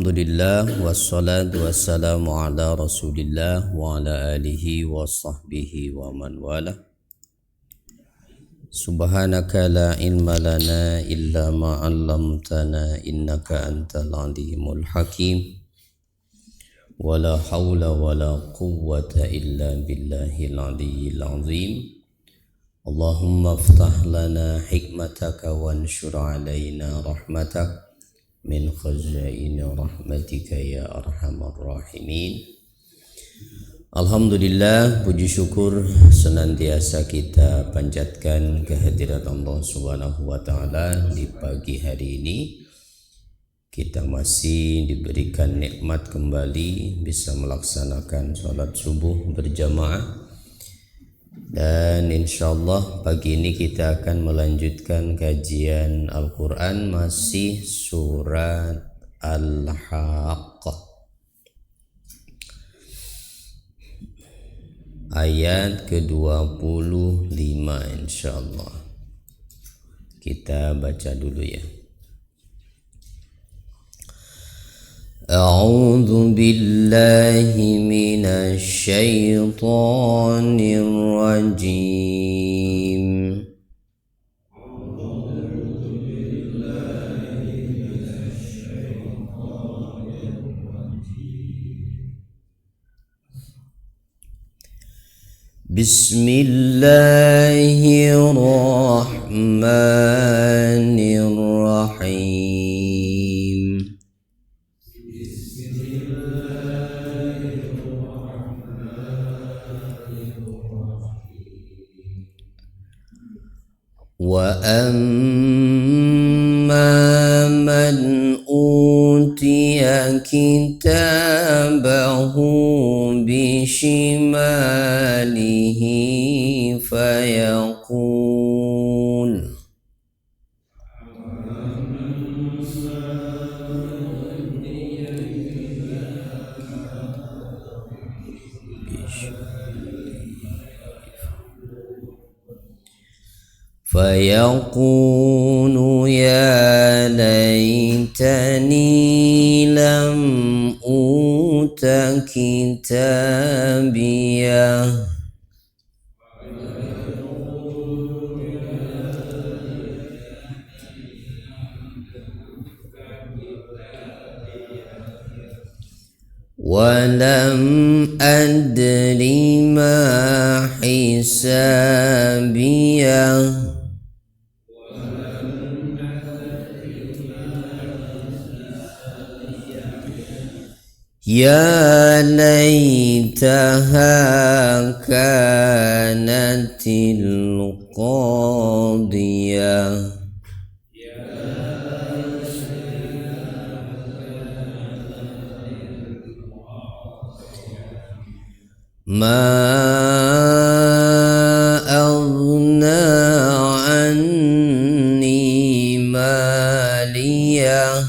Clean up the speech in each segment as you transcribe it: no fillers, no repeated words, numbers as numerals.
Alhamdulillah wassalatu wassalamu ala rasulillah wa ala alihi wa sahbihi wa man wala. Subhanaka la ilma lana illa ma 'allamtana innaka antal alimul hakim. Wala hawla wala quwwata illa billahil aliyyil azim. Allahumma aftah lana hikmataka wanshur alaina rahmatak min khazaini rahmatika ya arhamar rahimin. Alhamdulillah, puji syukur senantiasa kita panjatkan kehadirat Allah Subhanahu wa taala di pagi hari ini. Kita masih diberikan nikmat kembali bisa melaksanakan sholat subuh berjamaah. Dan insyaallah pagi ini kita akan melanjutkan kajian Al-Quran masih surat Al-Haqqah ayat ke-25 insyaallah. Kita baca dulu ya. A'udzu billahi minasy syaithanir rajim. Bismillahirrahmanirrahim. Wa amma man utiya kitabahu bishimalihi fayaqul ya laitani lam uta kitabiyah walam adri ma hisabiyah ya laitaha kanatil qadiyah ma aghna anni maliyah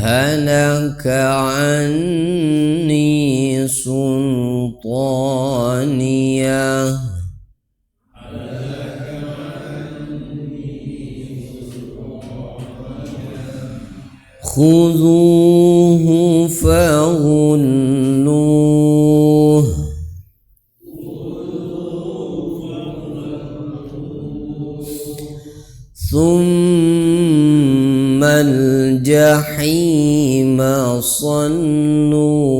halaka anni sultaniyah khudhuhu faghulluh thumma al-jahima salluh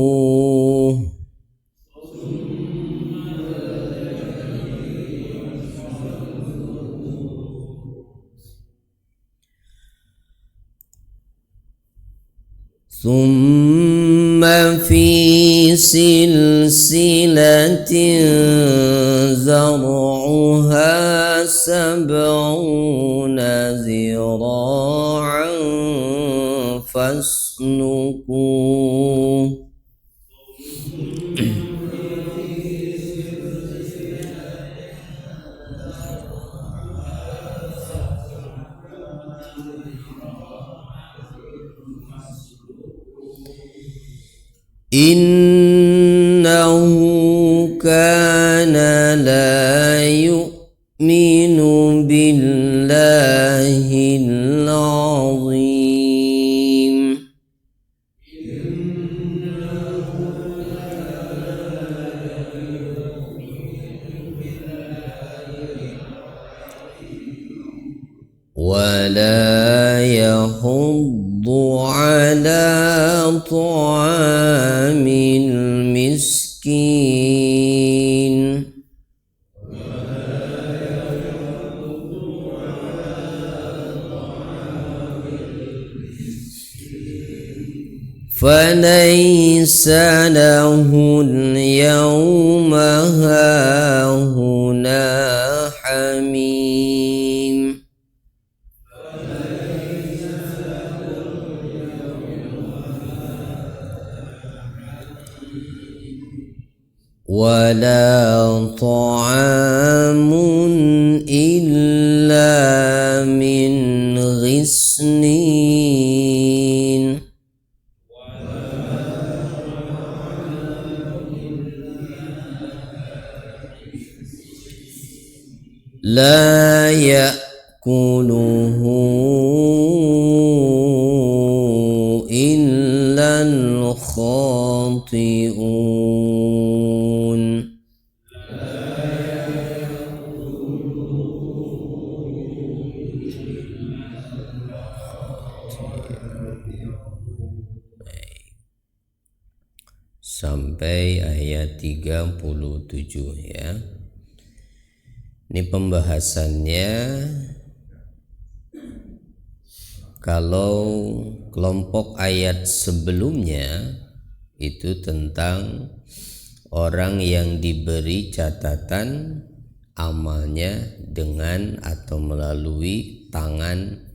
thumma fi silsilatin zar'uha sab'una zira'an fasluquh innahu kana la billahil azim. ولا يحض على طعام المسكين فليس له اليوم هاهنا حميم ولا طعام إلا من غسلين لا يأكله إلا الخاطئون sampai ayat 37 ya. Ini pembahasannya kalau kelompok ayat sebelumnya itu tentang orang yang diberi catatan amalnya dengan atau melalui tangan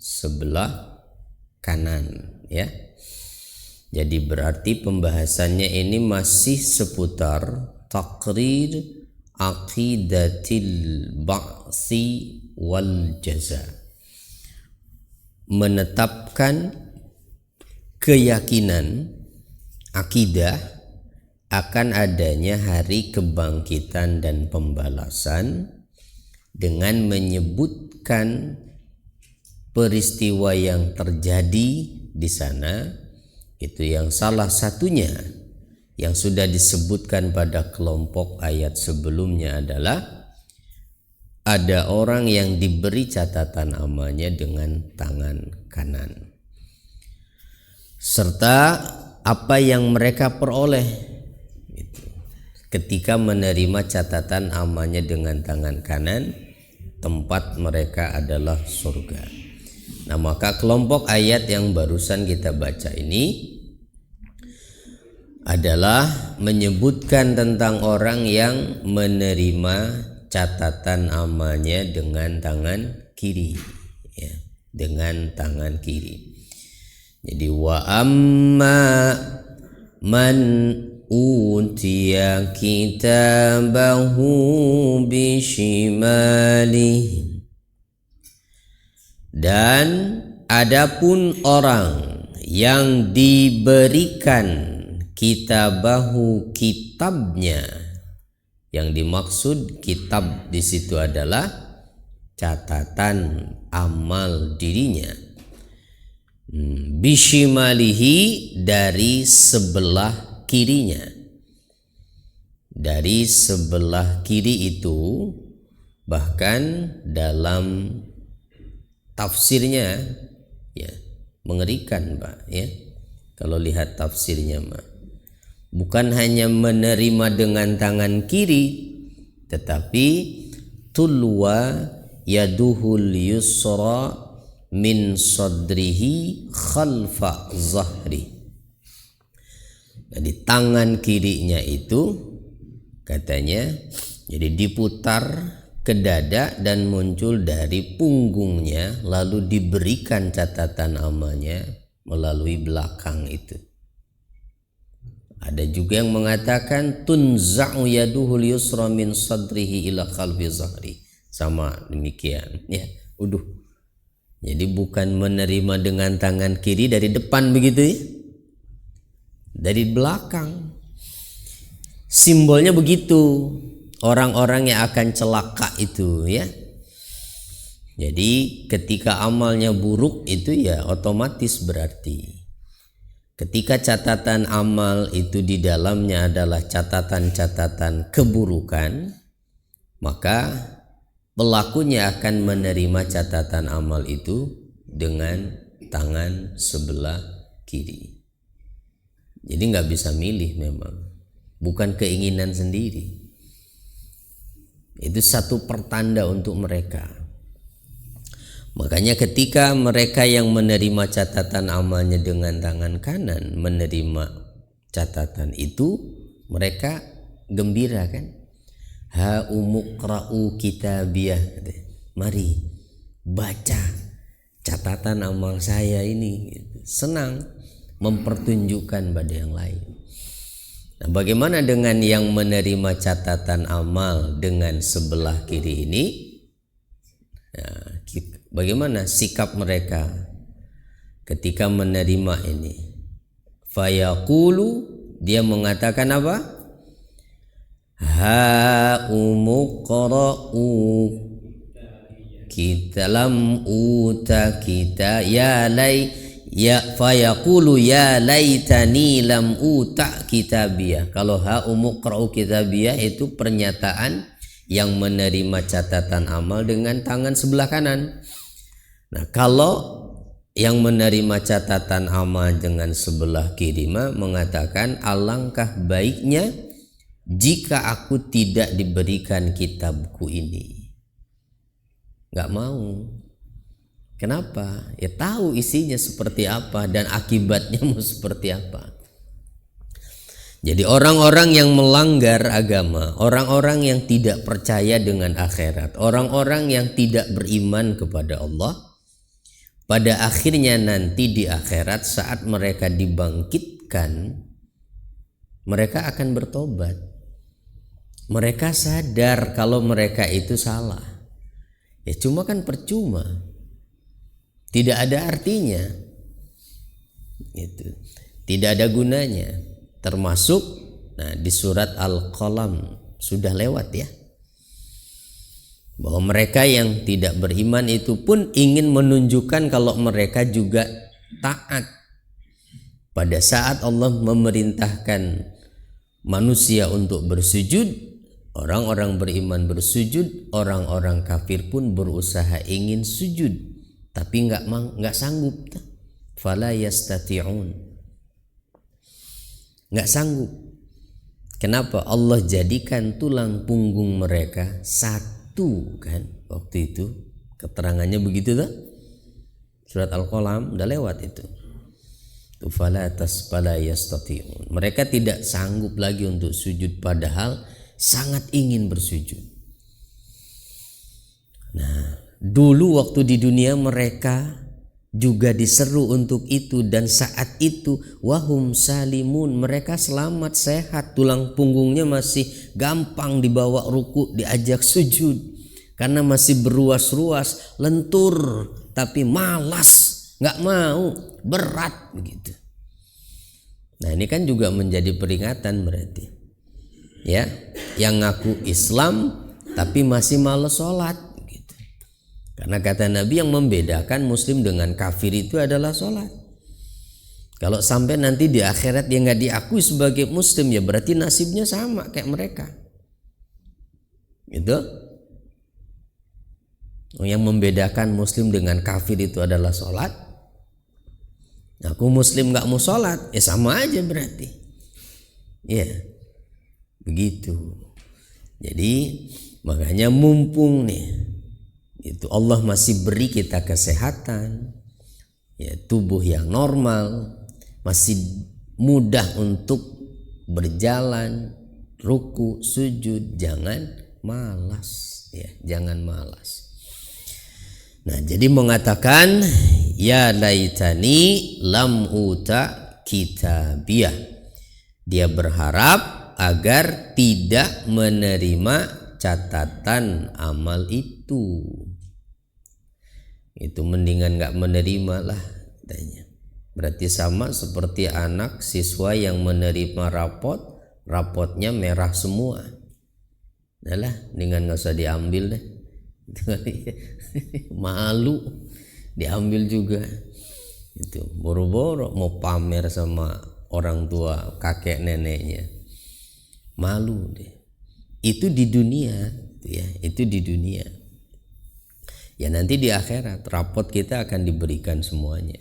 sebelah kanan ya. Jadi berarti pembahasannya ini masih seputar taqrir aqidatil ba'si wal jaza, menetapkan keyakinan akidah akan adanya hari kebangkitan dan pembalasan dengan menyebutkan peristiwa yang terjadi di sana. Itu yang salah satunya yang sudah disebutkan pada kelompok ayat sebelumnya adalah ada orang yang diberi catatan amalnya dengan tangan kanan, serta apa yang mereka peroleh ketika menerima catatan amalnya dengan tangan kanan. Tempat mereka adalah surga. Nah, maka kelompok ayat yang barusan kita baca ini adalah menyebutkan tentang orang yang menerima catatan amalnya dengan tangan kiri ya, dengan tangan kiri. Jadi wa amma man utiya kitabahu bishimalih, dan adapun orang yang diberikan kitabahu kitabnya, yang dimaksud kitab di situ adalah catatan amal dirinya, bishimalihi dari sebelah kirinya. Dari sebelah kiri itu bahkan dalam tafsirnya ya mengerikan Pak ya. Kalau lihat tafsirnya mah bukan hanya menerima dengan tangan kiri, tetapi tulwa yaduhul yusra min sadrihi khalfa zahri. Jadi tangan kirinya itu katanya jadi diputar ke dada dan muncul dari punggungnya, lalu diberikan catatan amalnya melalui belakang itu. Ada juga yang mengatakan tunza'u yaduhul yusra min sadrihi ila khalfi zahri. Sama demikian ya. Jadi bukan menerima dengan tangan kiri dari depan begitu ya. Dari belakang. Simbolnya begitu. orang-orang yang akan celaka itu ya. Jadi ketika amalnya buruk itu ya otomatis berarti ketika catatan amal itu di dalamnya adalah catatan-catatan keburukan, maka pelakunya akan menerima catatan amal itu dengan tangan sebelah kiri. Jadi nggak bisa milih, memang bukan keinginan sendiri. Itu satu pertanda untuk mereka. Makanya ketika mereka yang menerima catatan amalnya dengan tangan kanan menerima catatan itu, mereka gembira kan? Ha umuqra'u kitabiyah, mari baca catatan amal saya ini. Senang mempertunjukkan pada yang lain. Nah, bagaimana dengan yang menerima catatan amal dengan sebelah kiri ini? Nah, bagaimana sikap mereka ketika menerima ini? Fayaqulu, dia mengatakan apa? Ha umuqra'u kita lam uta kita ya fayaqulu ya laitani lam uta kitabiyah. Kalau ha umuqra'u kitabiyah itu pernyataan yang menerima catatan amal dengan tangan sebelah kanan. Nah, kalau yang menerima catatan amal dengan sebelah kiri mengatakan alangkah baiknya jika aku tidak diberikan kitabku ini. Nggak mau. Kenapa? Ya tahu isinya seperti apa dan akibatnya mau seperti apa. Jadi orang-orang yang melanggar agama, orang-orang yang tidak percaya dengan akhirat, orang-orang yang tidak beriman kepada Allah, pada akhirnya nanti di akhirat saat mereka dibangkitkan, mereka akan bertobat. Mereka sadar kalau mereka itu salah. Ya cuma kan percuma. Tidak ada artinya. Itu. Tidak ada gunanya. Termasuk di surat Al-Qalam sudah lewat ya. Bahwa mereka yang tidak beriman itu pun ingin menunjukkan kalau mereka juga taat. Pada saat Allah memerintahkan manusia untuk bersujud, orang-orang beriman bersujud, orang-orang kafir pun berusaha ingin sujud, tapi nggak sanggup. Fala yastati'un, nggak sanggup. Kenapa? Allah jadikan tulang punggung mereka satu kan waktu itu. Keterangannya begitu tuh. Surat Al-Qalam udah lewat itu. Fala yastati'un. Mereka tidak sanggup lagi untuk sujud padahal sangat ingin bersujud. Nah, dulu waktu di dunia mereka juga diseru untuk itu, dan saat itu wahum salimun, mereka selamat sehat, tulang punggungnya masih gampang dibawa ruku, diajak sujud karena masih beruas-ruas, lentur, tapi malas, nggak mau, berat begitu. Nah, ini kan juga menjadi peringatan berarti ya, yang ngaku Islam tapi masih malas sholat gitu. Karena kata Nabi yang membedakan muslim dengan kafir itu adalah sholat. Kalau sampai nanti di akhirat dia nggak diakui sebagai muslim, ya berarti nasibnya sama kayak mereka gitu. Yang membedakan muslim dengan kafir itu adalah sholat. Aku muslim nggak mau sholat, ya sama aja berarti ya. Begitu. Jadi makanya mumpung nih itu Allah masih beri kita kesehatan, ya tubuh yang normal, masih mudah untuk berjalan, ruku, sujud, jangan malas ya, jangan malas. Nah, jadi mengatakan ya laitani lam uta kitabiyah. Dia berharap agar tidak menerima catatan amal itu. Itu mendingan gak menerima lah katanya. Berarti sama seperti anak siswa yang menerima rapotnya merah semua. Adalah dengan nggak usah diambil deh. Malu diambil juga. Itu boro-boro mau pamer sama orang tua, kakek neneknya. Malu deh. Itu di dunia, ya, itu di dunia. Ya nanti di akhirat rapot kita akan diberikan semuanya.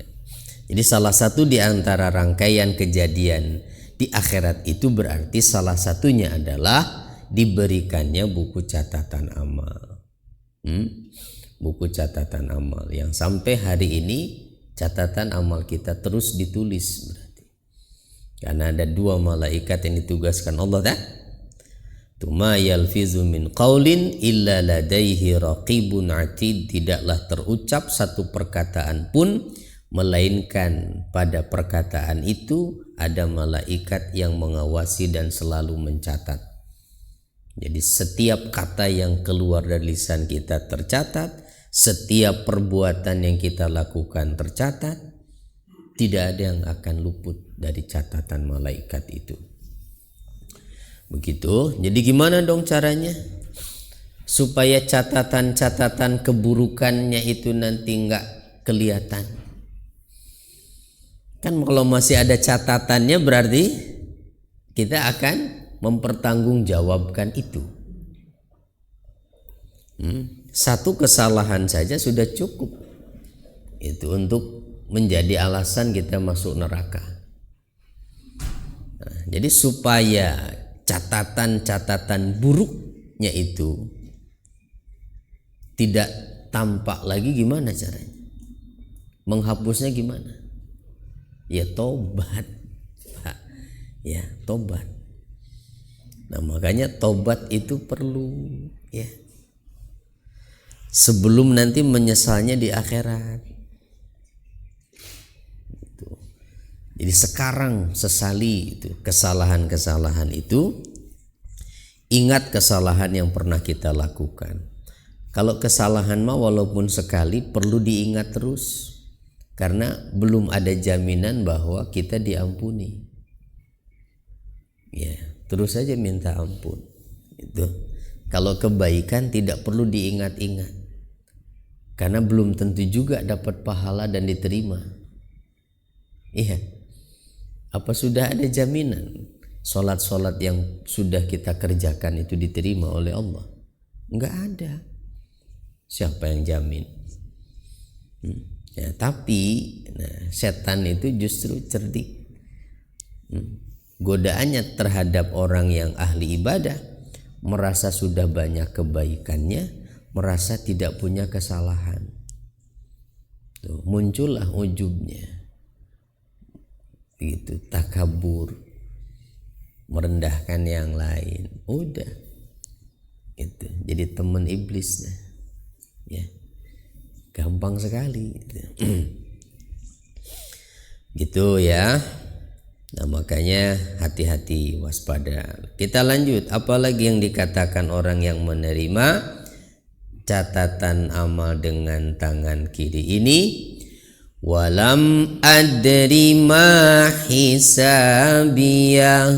Jadi salah satu di antara rangkaian kejadian di akhirat itu berarti salah satunya adalah diberikannya buku catatan amal. Buku catatan amal yang sampai hari ini catatan amal kita terus ditulis berarti. Karena ada 2 malaikat yang ditugaskan Allah dah. Tuma yalfizu min qaulin illa ladaihi raqibun atid. Tidaklah terucap satu perkataan pun melainkan pada perkataan itu ada malaikat yang mengawasi dan selalu mencatat. Jadi setiap kata yang keluar dari lisan kita tercatat, setiap perbuatan yang kita lakukan tercatat, tidak ada yang akan luput dari catatan malaikat itu. Begitu. Jadi gimana dong caranya supaya catatan-catatan keburukannya itu nanti nggak kelihatan? Kan kalau masih ada catatannya berarti kita akan mempertanggungjawabkan itu. Satu kesalahan saja sudah cukup itu untuk menjadi alasan kita masuk neraka. Nah, jadi supaya catatan-catatan buruknya itu tidak tampak lagi, gimana caranya? Menghapusnya gimana? Ya tobat, Pak. Ya tobat. Nah makanya tobat itu perlu, ya. Sebelum nanti menyesalnya di akhirat. Jadi sekarang sesali itu kesalahan-kesalahan itu, ingat kesalahan yang pernah kita lakukan. Kalau kesalahan mah walaupun sekali perlu diingat terus, karena belum ada jaminan bahwa kita diampuni. Ya, terus saja minta ampun. Itu. Kalau kebaikan tidak perlu diingat-ingat, karena belum tentu juga dapat pahala dan diterima. Iya. Apa sudah ada jaminan sholat-sholat yang sudah kita kerjakan itu diterima oleh Allah? Enggak ada. Siapa yang jamin? Ya, tapi setan itu justru cerdik. Godaannya terhadap orang yang ahli ibadah, merasa sudah banyak kebaikannya, merasa tidak punya kesalahan. Tuh, muncullah ujubnya. Gitu, takabur, merendahkan yang lain, udah itu jadi teman iblis dah. Ya gampang sekali gitu. Gitu ya. Nah makanya hati-hati, waspada. Kita lanjut, apalagi yang dikatakan orang yang menerima catatan amal dengan tangan kiri ini. Walam adri ma hisabiyah,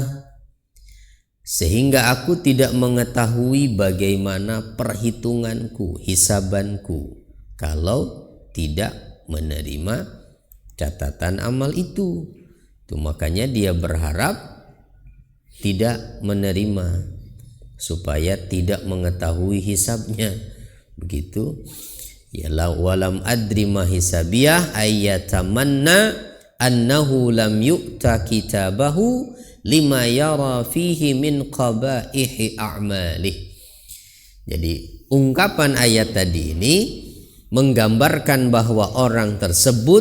sehingga aku tidak mengetahui bagaimana perhitunganku, hisabanku, kalau tidak menerima catatan amal itu. Itu makanya dia berharap tidak menerima supaya tidak mengetahui hisabnya. Begitu. Ya walam adri ma hisabiyah ayyatamanna annahu lam yu'ta kitabahu lima yara fihi min qabaihi a'malih. Jadi ungkapan ayat tadi ini menggambarkan bahwa orang tersebut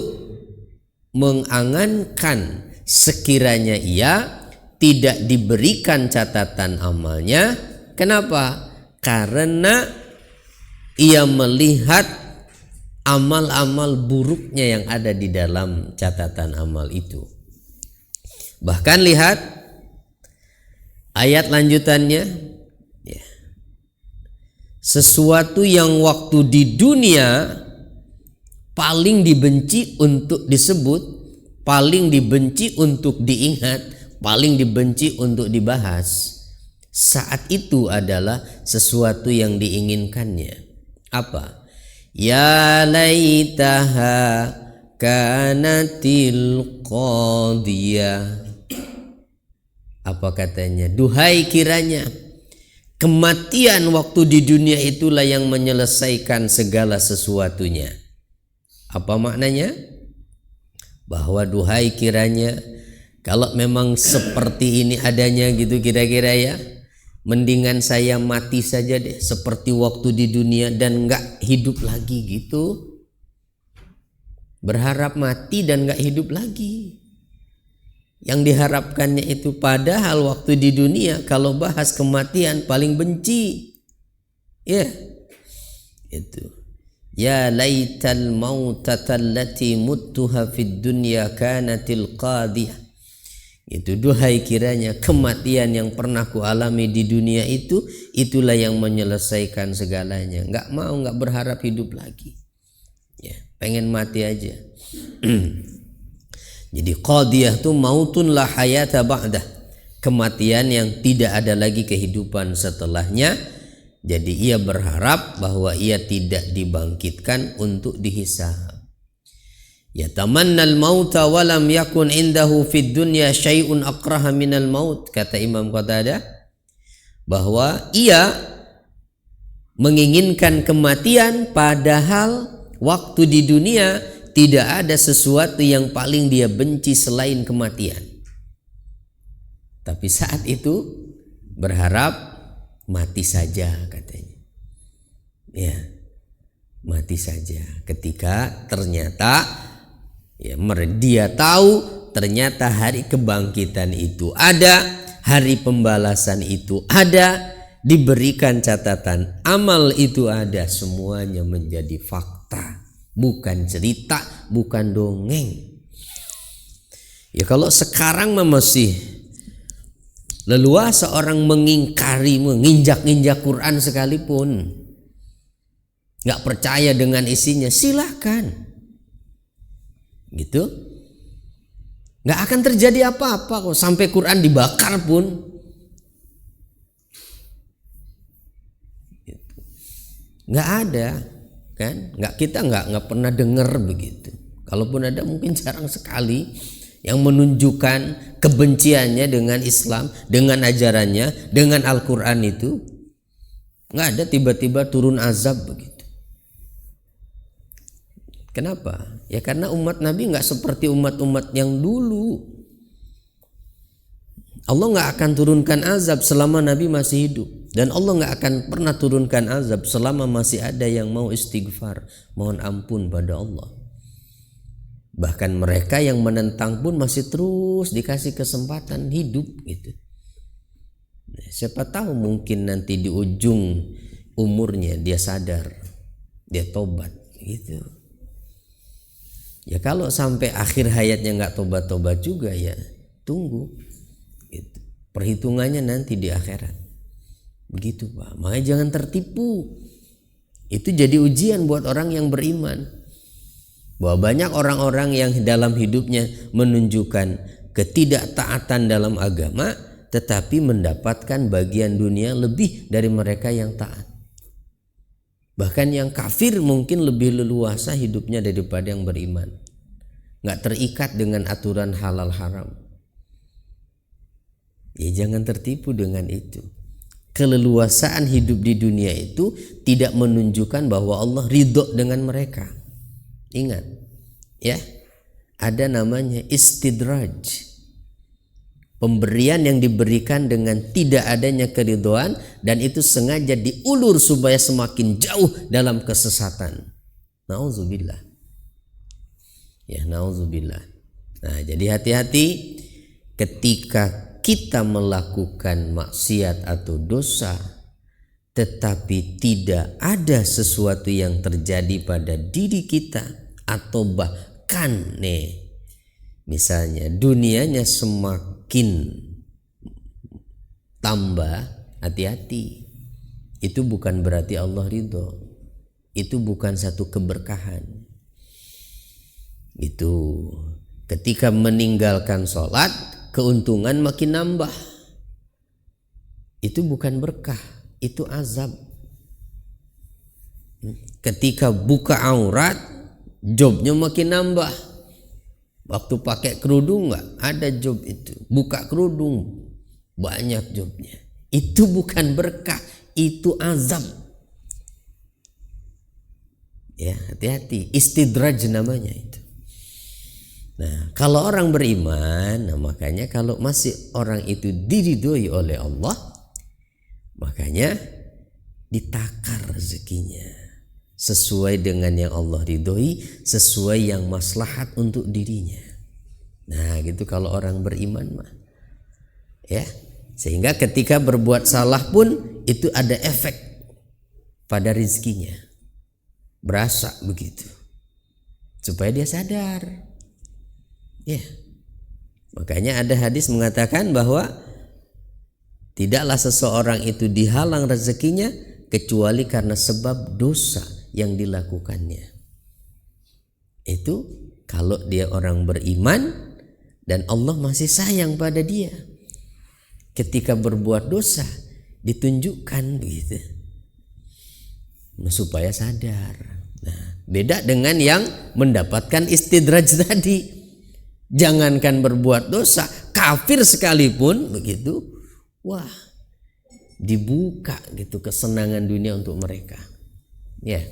mengangankan sekiranya ia tidak diberikan catatan amalnya. Kenapa? Karena ia melihat amal-amal buruknya yang ada di dalam catatan amal itu. Bahkan lihat ayat lanjutannya, ya. Sesuatu yang waktu di dunia paling dibenci untuk disebut, paling dibenci untuk diingat, paling dibenci untuk dibahas, saat itu adalah sesuatu yang diinginkannya. Apa? Ya laitaha kanatil qadiyah. Apa katanya? Duhai kiranya kematian waktu di dunia itulah yang menyelesaikan segala sesuatunya. Apa maknanya? Bahwa duhai kiranya kalau memang seperti ini adanya gitu kira-kira ya, mendingan saya mati saja deh seperti waktu di dunia dan gak hidup lagi gitu. Berharap mati dan gak hidup lagi. Yang diharapkannya itu padahal waktu di dunia kalau bahas kematian paling benci. Ya. Itu. Ya laital mautatallati muttuha fid dunya kanatil qadiyah. Itu duhai kiranya kematian yang pernah ku alami di dunia itu, itulah yang menyelesaikan segalanya. Nggak mau, nggak berharap hidup lagi. Ya, pengen mati aja. Jadi qadiyah itu mautun la hayata ba'dah. Kematian yang tidak ada lagi kehidupan setelahnya. Jadi ia berharap bahwa ia tidak dibangkitkan untuk dihisab. Yatamannal mauta walam yakun indahu fid dunya syai'un akraha minal maut, kata Imam Qatadah, bahwa ia menginginkan kematian padahal waktu di dunia tidak ada sesuatu yang paling dia benci selain kematian. Tapi saat itu berharap mati saja katanya. Ya, mati saja ketika ternyata ya, dia tahu ternyata hari kebangkitan itu ada, hari pembalasan itu ada, diberikan catatan amal itu ada, semuanya menjadi fakta, bukan cerita, bukan dongeng. Ya kalau sekarang masih leluasa orang mengingkari, menginjak-injak Quran sekalipun, nggak percaya dengan isinya, silahkan. Gitu, nggak akan terjadi apa-apa kok. Sampai Quran dibakar pun gitu. Nggak ada kan, kita nggak pernah dengar begitu. Kalaupun ada mungkin jarang sekali yang menunjukkan kebenciannya dengan Islam, dengan ajarannya, dengan Al-Quran itu. Nggak ada tiba-tiba turun azab begitu. Kenapa? Ya karena umat Nabi nggak seperti umat-umat yang dulu. Allah nggak akan turunkan azab selama Nabi masih hidup, dan Allah nggak akan pernah turunkan azab selama masih ada yang mau istighfar, mohon ampun pada Allah. Bahkan mereka yang menentang pun masih terus dikasih kesempatan hidup gitu. Siapa tahu mungkin nanti di ujung umurnya dia sadar, dia tobat gitu. Ya kalau sampai akhir hayatnya nggak tobat-tobat juga ya tunggu gitu. Perhitungannya nanti di akhirat begitu Pak. Makanya jangan tertipu. Itu jadi ujian buat orang yang beriman, bahwa banyak orang-orang yang dalam hidupnya menunjukkan ketidaktaatan dalam agama tetapi mendapatkan bagian dunia lebih dari mereka yang taat. Bahkan yang kafir mungkin lebih leluasa hidupnya daripada yang beriman. Nggak terikat dengan aturan halal haram. Ya jangan tertipu dengan itu. Keleluasaan hidup di dunia itu tidak menunjukkan bahwa Allah ridho dengan mereka. Ingat ya, ada namanya istidraj. Pemberian yang diberikan dengan tidak adanya keridhaan, dan itu sengaja diulur supaya semakin jauh dalam kesesatan. Nauzubillah. Ya, nauzubillah. Nah, jadi hati-hati ketika kita melakukan maksiat atau dosa tetapi tidak ada sesuatu yang terjadi pada diri kita, atau bahkan misalnya dunianya semakin tambah, hati-hati. Itu bukan berarti Allah ridho. Itu bukan satu keberkahan. Itu ketika meninggalkan sholat, keuntungan makin nambah. itu bukan berkah, itu azab. Ketika buka aurat, jobnya makin nambah. Waktu pakai kerudung nggak ada job itu, buka kerudung banyak jobnya. Itu bukan berkah, itu azab. Ya, hati-hati, istidraj namanya itu. Nah, kalau orang beriman, nah makanya kalau masih orang itu diridhoi oleh Allah, makanya ditakar rezekinya sesuai dengan yang Allah ridhoi, sesuai yang maslahat untuk dirinya. Nah, gitu kalau orang beriman mah. Ya. Sehingga ketika berbuat salah pun itu ada efek pada rezekinya. Berasa begitu. Supaya dia sadar. Ya, makanya ada hadis mengatakan bahwa tidaklah seseorang itu dihalang rezekinya kecuali karena sebab dosa yang dilakukannya. Itu kalau dia orang beriman dan Allah masih sayang pada dia. Ketika berbuat dosa ditunjukkan begitu, supaya sadar. Nah, beda dengan yang mendapatkan istidraj tadi. Jangankan berbuat dosa, kafir sekalipun begitu, wah, dibuka gitu kesenangan dunia untuk mereka. Ya.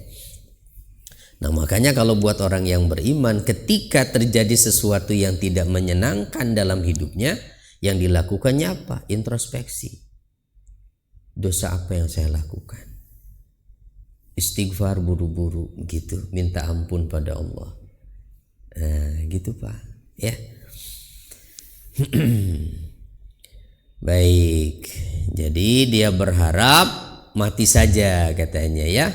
Nah, makanya kalau buat orang yang beriman, ketika terjadi sesuatu yang tidak menyenangkan dalam hidupnya, yang dilakukannya apa? Introspeksi. Dosa apa yang saya lakukan? Istighfar buru-buru gitu, minta ampun pada Allah. Nah, gitu Pak. Ya. Baik. Jadi dia berharap mati saja katanya ya.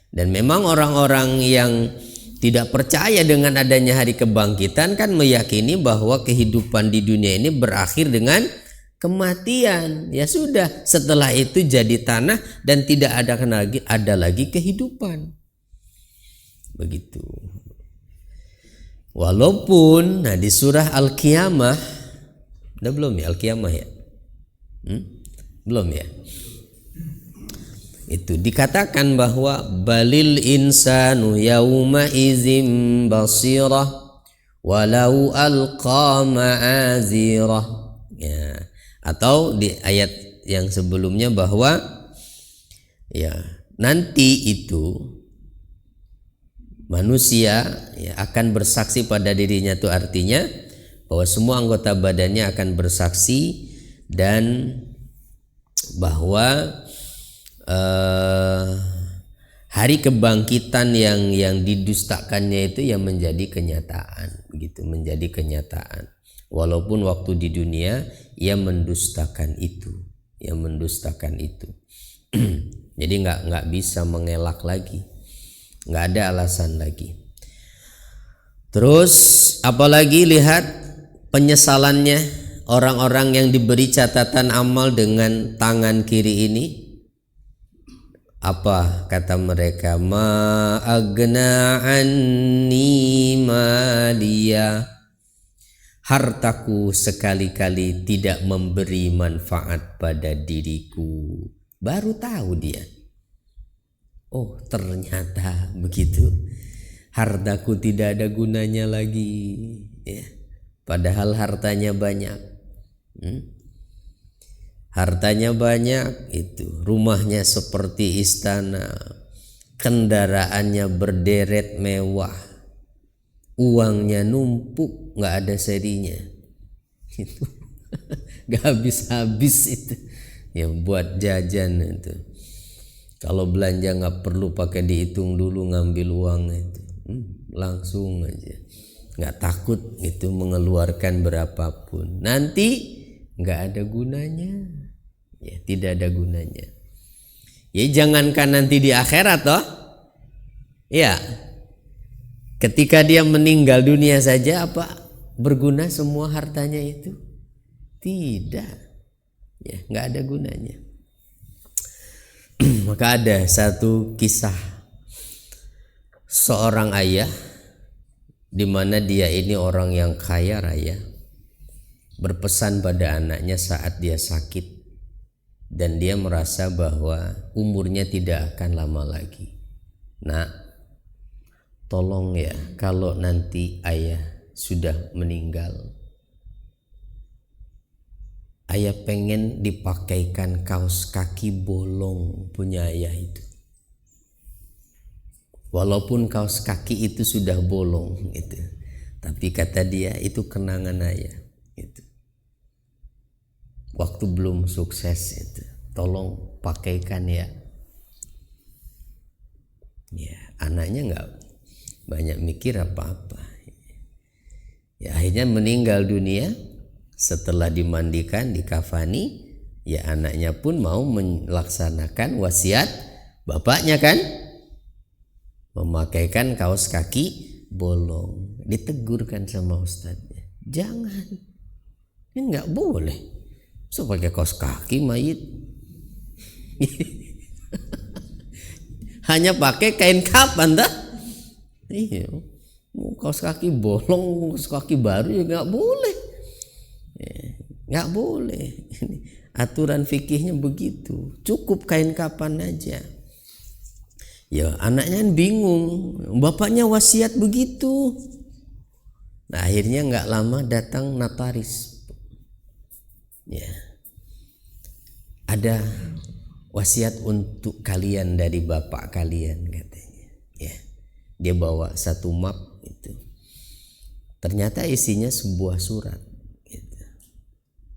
Dan memang orang-orang yang tidak percaya dengan adanya hari kebangkitan kan meyakini bahwa kehidupan di dunia ini berakhir dengan kematian. Ya sudah, setelah itu jadi tanah dan tidak ada lagi kehidupan. Begitu. Walaupun di surah Al-Qiyamah, udah belum ya Al-Qiyamah ya? Belum ya? Itu dikatakan bahwa balil insanu yauma izim basirah walau alqa ma'azirah. Ya, atau di ayat yang sebelumnya bahwa ya nanti itu manusia ya akan bersaksi pada dirinya, itu artinya bahwa semua anggota badannya akan bersaksi dan bahwa hari kebangkitan yang didustakannya itu yang menjadi kenyataan, begitu, menjadi kenyataan. Walaupun waktu di dunia ia mendustakan itu, jadi nggak bisa mengelak lagi. Nggak ada alasan lagi. Terus apalagi lihat penyesalannya orang-orang yang diberi catatan amal dengan tangan kiri ini. Apa kata mereka? Ma agna anni maliya. Hartaku sekali-kali tidak memberi manfaat pada diriku. Baru tahu dia. Oh, ternyata begitu. Hartaku tidak ada gunanya lagi, ya. Padahal hartanya banyak. Hartanya banyak itu, rumahnya seperti istana, kendaraannya berderet mewah, uangnya numpuk, nggak ada serinya. Itu nggak habis-habis itu. Ya buat jajan itu. Kalau belanja nggak perlu pakai dihitung dulu ngambil uang itu, langsung aja, nggak takut itu mengeluarkan berapapun. Nanti nggak ada gunanya, ya tidak ada gunanya. Ya jangankan nanti di akhirat toh, ya ketika dia meninggal dunia saja apa berguna semua hartanya itu? Tidak, ya nggak ada gunanya. Maka ada satu kisah seorang ayah di mana dia ini orang yang kaya raya berpesan pada anaknya saat dia sakit, dan dia merasa bahwa umurnya tidak akan lama lagi. Nah, tolong ya, kalau nanti ayah sudah meninggal, ayah pengen dipakaikan kaos kaki bolong punya ayah itu. Walaupun kaos kaki itu sudah bolong gitu, tapi kata dia itu kenangan ayah gitu. Waktu belum sukses itu, tolong pakaikan ya. Ya, anaknya nggak banyak mikir apa-apa. Ya, akhirnya meninggal dunia. Setelah dimandikan, dikafani, ya anaknya pun mau melaksanakan wasiat bapaknya kan, memakaikan kaos kaki bolong. Ditegurkan sama ustadznya, jangan, ini nggak boleh. So pakai kaos kaki mayit. Hanya pakai kain kapan dah? Iya, kaos kaki bolong, kaos kaki baru juga nggak boleh. Nggak boleh. Aturan fikihnya begitu. Cukup kain kapan aja. Ya anaknya bingung, bapaknya wasiat begitu. Nah akhirnya nggak lama datang notaris. Ya, ada wasiat untuk kalian dari bapak kalian katanya. Ya, dia bawa satu map itu. Ternyata isinya sebuah surat. Gitu.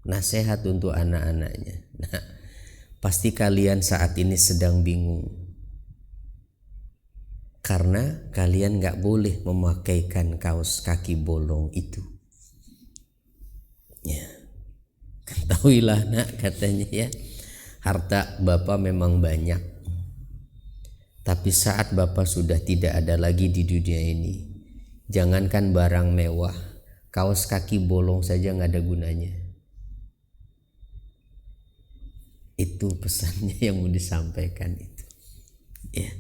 Nasihat untuk anak-anaknya. Nah, pasti kalian saat ini sedang bingung. Karena kalian nggak boleh memakaikan kaos kaki bolong itu. Ya. Ketahuilah nak, katanya ya, harta bapak memang banyak, tapi saat bapak sudah tidak ada lagi di dunia ini, jangankan barang mewah, kaos kaki bolong saja nggak ada gunanya. Itu pesannya yang mau disampaikan itu. Ya.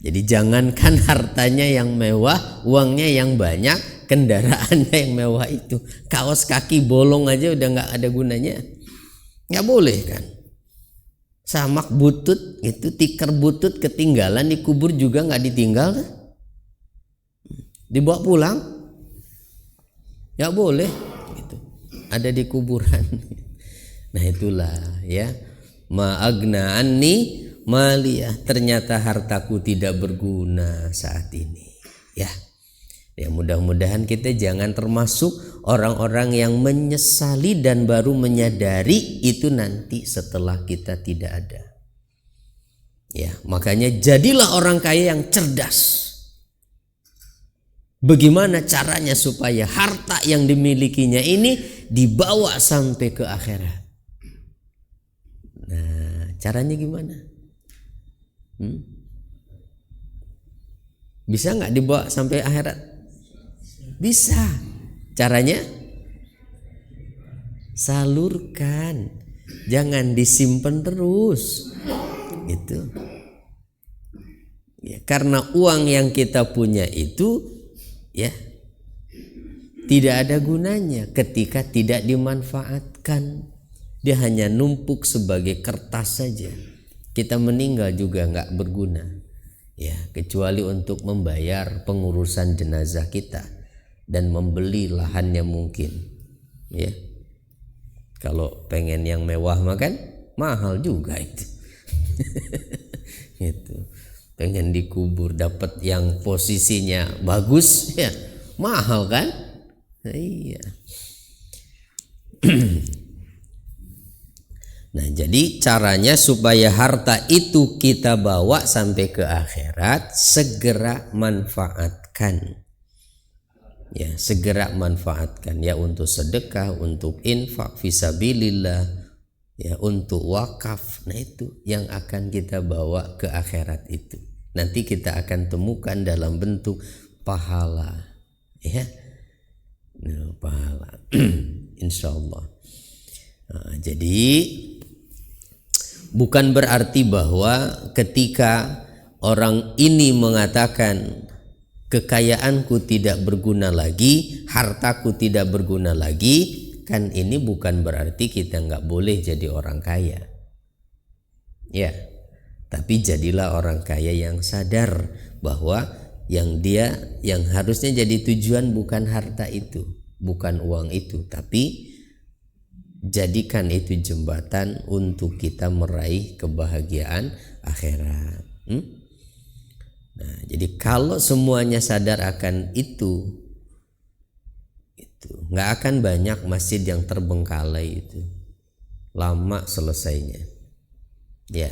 Jadi jangankan hartanya yang mewah, uangnya yang banyak, kendaraannya yang mewah itu, kaos kaki bolong aja udah nggak ada gunanya, nggak boleh kan. Samak butut itu, tikar butut ketinggalan dikubur juga nggak ditinggal, dibawa pulang, nggak boleh, gitu. Ada di kuburan. Nah itulah ya, ma'agna anni maliyah, ternyata hartaku tidak berguna saat ini. Ya. Ya mudah-mudahan kita jangan termasuk orang-orang yang menyesali dan baru menyadari itu nanti setelah kita tidak ada. Ya, makanya jadilah orang kaya yang cerdas. Bagaimana caranya supaya harta yang dimilikinya ini dibawa sampai ke akhirat? Nah, caranya gimana? Bisa nggak dibawa sampai akhirat? Bisa. Caranya salurkan, jangan disimpan terus. Gitu. Ya, karena uang yang kita punya itu ya tidak ada gunanya ketika tidak dimanfaatkan. Dia hanya numpuk sebagai kertas saja. Kita meninggal juga nggak berguna. Ya, kecuali untuk membayar pengurusan jenazah kita dan membeli lahannya mungkin. Ya. Kalau pengen yang mewah makan mahal juga itu. Itu. Pengen dikubur dapat yang posisinya bagus ya, mahal kan? Nah, iya. Nah, jadi caranya supaya harta itu kita bawa sampai ke akhirat, segera manfaatkan. Ya, segera manfaatkan ya, untuk sedekah, untuk infak fisabilillah, ya, untuk wakaf. Nah, itu yang akan kita bawa ke akhirat itu. Nanti kita akan temukan dalam bentuk pahala. Ya. Nah, pahala. Insyaallah. Nah, jadi bukan berarti bahwa ketika orang ini mengatakan kekayaanku tidak berguna lagi, hartaku tidak berguna lagi, kan ini bukan berarti kita nggak boleh jadi orang kaya. Ya, tapi jadilah orang kaya yang sadar bahwa yang harusnya jadi tujuan bukan harta itu, bukan uang itu, tapi jadikan itu jembatan untuk kita meraih kebahagiaan akhirat. Nah, jadi kalau semuanya sadar akan itu nggak akan banyak masjid yang terbengkalai itu, lama selesainya. Ya,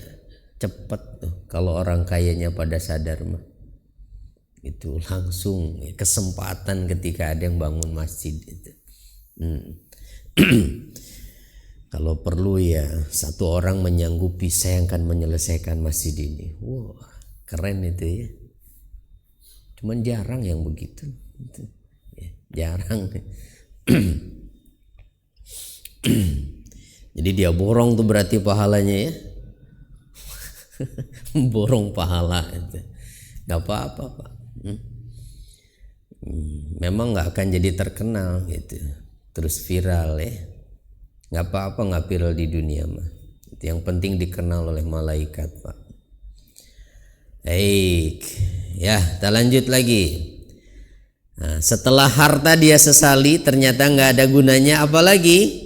cepet tuh kalau orang kayanya pada sadar mah. Itu langsung kesempatan ketika ada yang bangun masjid itu. Kalau perlu ya satu orang menyanggupi, saya akan menyelesaikan masjid ini. Wah, keren itu ya. Cuman jarang yang begitu. Ya, jarang. Jadi dia borong tuh berarti pahalanya ya. Borong pahala itu. Gak apa-apa Pak. Memang gak akan jadi terkenal gitu, terus viral ya. Gak apa-apa gak viral di dunia mah. Yang penting dikenal oleh malaikat Pak. Baik, ya kita lanjut lagi. Nah, setelah harta dia sesali ternyata gak ada gunanya, apalagi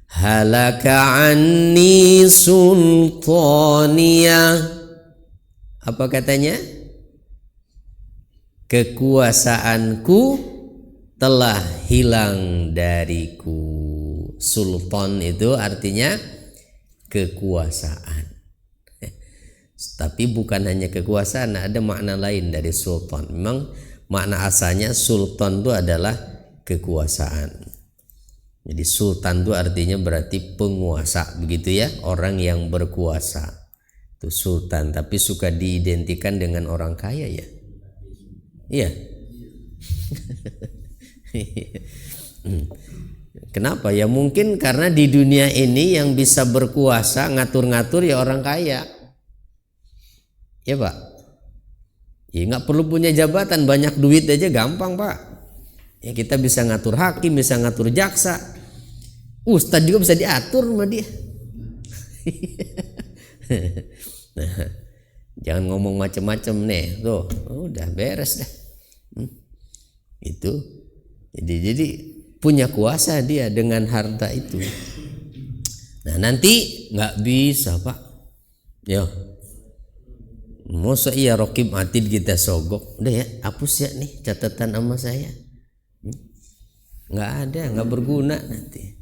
halaka anni sultaniya. Apa katanya? Kekuasaanku telah hilang dariku. Sultan itu artinya kekuasaan. Tapi bukan hanya kekuasaan, ada makna lain dari sultan. Memang makna asalnya sultan itu adalah kekuasaan. Jadi sultan itu artinya berarti penguasa, begitu ya, orang yang berkuasa. Itu sultan, tapi suka diidentikan dengan orang kaya ya. Iya. Kenapa? Ya mungkin karena di dunia ini yang bisa berkuasa ngatur-ngatur ya orang kaya. Ya Pak. Ya nggak perlu punya jabatan, banyak duit aja gampang Pak. Ya kita bisa ngatur hakim, bisa ngatur jaksa. Ustadz juga bisa diatur sama dia. Nah, jangan ngomong macam-macam nih, tuh udah beres dah. Itu jadi punya kuasa dia dengan harta itu. Nah nanti nggak bisa Pak. Yo, masa iya Rokib Atid kita sogok, udah ya hapus ya nih catatan sama saya. Nggak ada, nggak berguna nanti.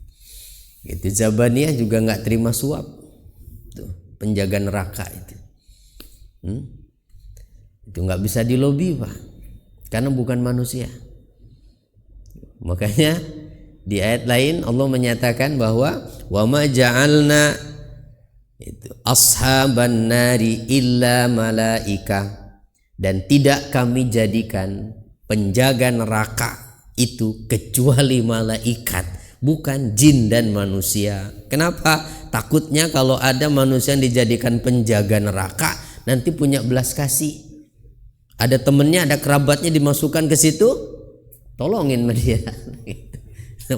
Itu Zabaniyah juga nggak terima suap. Tuh, penjaga neraka itu. Itu nggak bisa dilobi Pak, karena bukan manusia. Makanya di ayat lain Allah menyatakan bahwa wa ma ja'alna itu ashaban nari illa malaika, dan tidak kami jadikan penjaga neraka itu kecuali malaikat, bukan jin dan manusia. Kenapa? Takutnya kalau ada manusia yang dijadikan penjaga neraka nanti punya belas kasih. Ada temennya, ada kerabatnya dimasukkan ke situ, tolongin sama dia.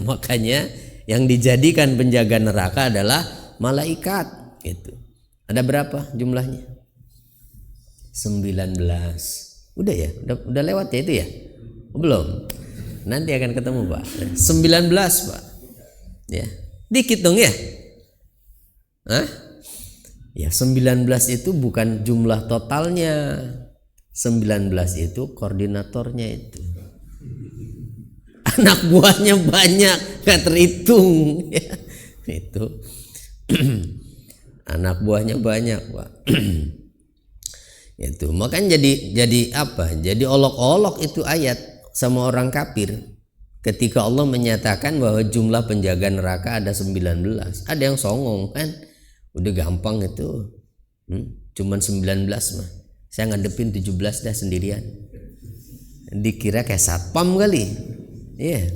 Makanya yang dijadikan penjaga neraka adalah malaikat. Gitu. Ada berapa jumlahnya? 19. Udah ya? Udah lewat ya itu ya? Belum. Nanti akan ketemu Pak. 19 Pak. Ya. Dikit dong ya? Hah? Ya 19 itu bukan jumlah totalnya. 19 itu koordinatornya itu. Anak buahnya banyak, gak terhitung ya. Itu anak buahnya banyak Pak. Itu makanya jadi apa? Jadi olok-olok itu ayat sama orang kafir ketika Allah menyatakan bahwa jumlah penjaga neraka ada 19. Ada yang songong kan, udah gampang itu, cuman 19 mah, saya ngadepin 17 dah sendirian. Dikira kayak satpam kali. Iya.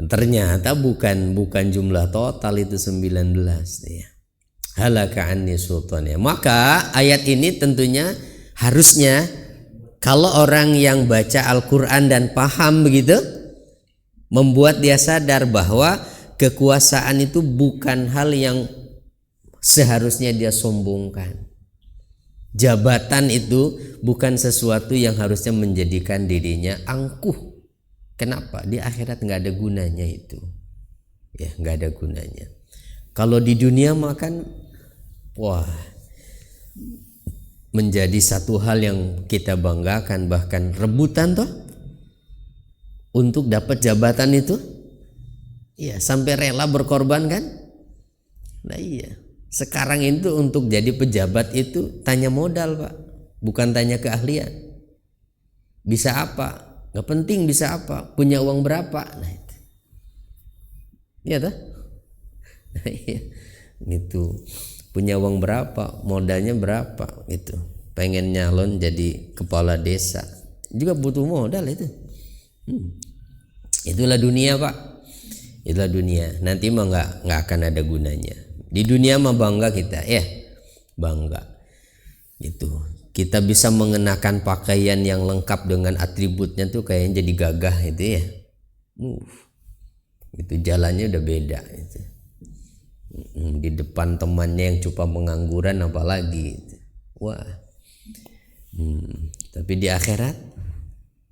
Ternyata bukan jumlah total itu 19 ya. Halaka anni sultannya. Maka ayat ini tentunya harusnya kalau orang yang baca Al-Quran dan paham begitu, Membuat dia sadar bahwa kekuasaan itu bukan hal yang seharusnya dia sombongkan. Jabatan itu bukan sesuatu yang harusnya menjadikan dirinya angkuh. Kenapa? Di akhirat nggak ada gunanya itu. Ya, nggak ada gunanya. Kalau di dunia mah kan, wah, menjadi satu hal yang kita banggakan, bahkan rebutan toh untuk dapat jabatan itu. Iya, sampai rela berkorban kan? Nah iya. Sekarang itu untuk jadi pejabat itu tanya modal, Pak, bukan tanya keahlian. Bisa apa? Gak penting bisa apa, punya uang berapa. Nah itu. Iya toh? Nah iya. Gitu. Punya uang berapa, modalnya berapa gitu. Pengen nyalon jadi kepala desa juga butuh modal itu. Itulah dunia, Pak. Itulah dunia. Nanti mah nggak akan ada gunanya. Di dunia mah bangga kita, ya bangga gitu. Kita bisa mengenakan pakaian yang lengkap dengan atributnya tuh kayaknya jadi gagah itu ya. Itu jalannya udah beda itu. Di depan temannya yang cuma pengangguran apalagi. Wah. Tapi di akhirat,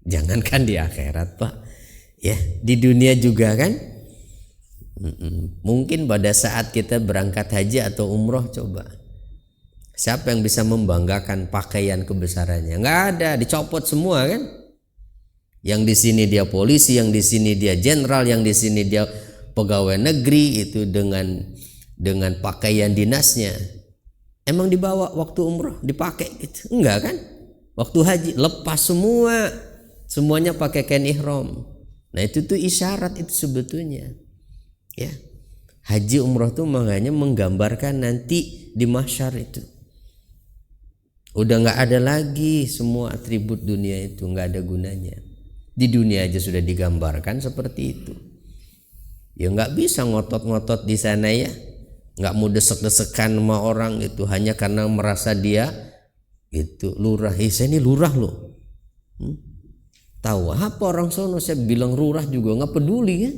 jangankan di akhirat, Pak, ya di dunia juga kan. Mungkin pada saat kita berangkat haji atau umroh, coba siapa yang bisa membanggakan pakaian kebesarannya? Nggak ada, dicopot semua kan. Yang di sini dia polisi, yang di sini dia jenderal, yang di sini dia pegawai negeri, itu dengan pakaian dinasnya. Emang dibawa waktu umroh dipakai gitu? Enggak kan? Waktu haji lepas semua, semuanya pakai kain ihram. Nah itu tuh isyarat itu sebetulnya. Ya, haji umroh tuh makanya menggambarkan nanti di mahsyar itu udah nggak ada lagi semua atribut dunia itu, nggak ada gunanya. Di dunia aja sudah digambarkan seperti itu. Ya nggak bisa ngotot-ngotot di sana ya, nggak mau desek-desekan sama orang itu hanya karena merasa dia itu lurah. Saya ini lurah loh. Tahu apa orang sono, saya bilang lurah juga nggak peduli kan.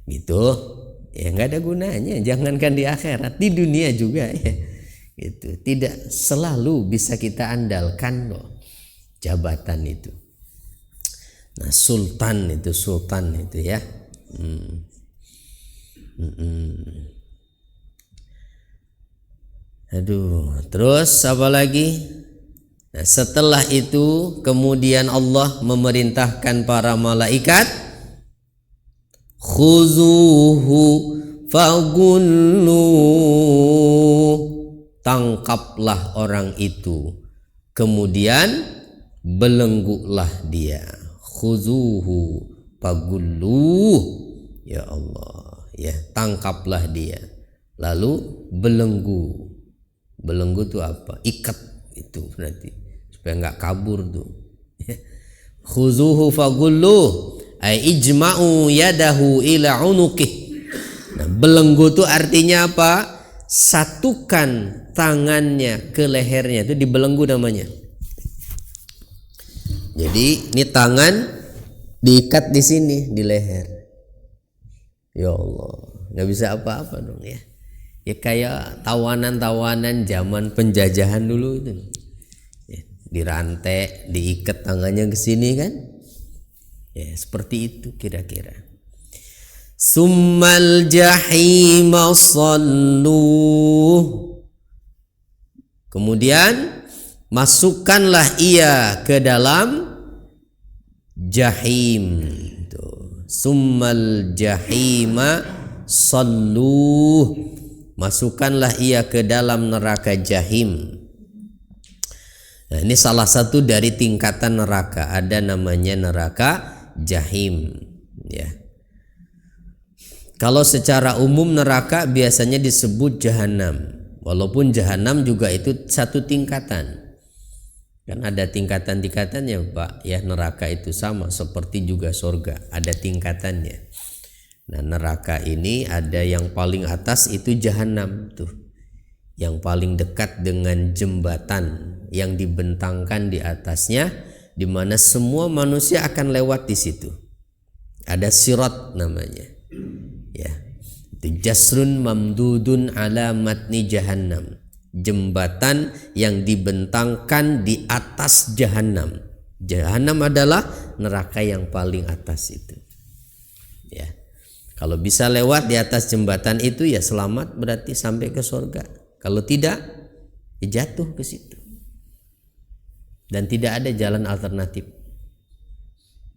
Gitu ya, nggak ada gunanya. Jangankan di akhirat, di dunia juga ya itu tidak selalu bisa kita andalkan loh jabatan itu. Nah sultan itu ya. Aduh, terus apa lagi? Nah, setelah itu kemudian Allah memerintahkan para malaikat, khuzuhu fagullu, tangkaplah orang itu, kemudian belenggulah dia. Khuzuhu fagullu, ya Allah, ya tangkaplah dia, lalu belenggu. Belenggu itu apa? Ikat itu berarti supaya nggak kabur tuh. Khuzuhu fagullu ay ijma'u yadahu ila unuqih. Nah, belenggu itu artinya apa? Satukan tangannya ke lehernya, itu dibelenggu namanya. Jadi ini tangan diikat di sini di leher. Ya Allah, nggak bisa apa-apa dong ya. Ya kayak tawanan-tawanan zaman penjajahan dulu itu. Ya, dirantai, diikat tangannya ke sini kan? Ya, seperti itu kira-kira. Summal jahima sallu. Kemudian masukkanlah ia ke dalam jahim. Summal jahima sallu. Masukkanlah ia ke dalam neraka jahim. Nah, ini salah satu dari tingkatan neraka. Ada namanya neraka jahim ya. Kalau secara umum neraka biasanya disebut jahanam, walaupun jahanam juga itu satu tingkatan. Kan ada tingkatan-tingkatannya, Pak. Ya, neraka itu sama seperti juga surga, ada tingkatannya. Nah, neraka ini ada yang paling atas itu jahanam tuh. Yang paling dekat dengan jembatan yang dibentangkan di atasnya di mana semua manusia akan lewat di situ. Ada sirat namanya. Ya. Itu jasrun mamdudun ala matni jahannam. Jembatan yang dibentangkan di atas jahanam. Jahanam adalah neraka yang paling atas itu. Ya. Kalau bisa lewat di atas jembatan itu ya selamat, berarti sampai ke surga. Kalau tidak, ya jatuh ke situ. Dan tidak ada jalan alternatif.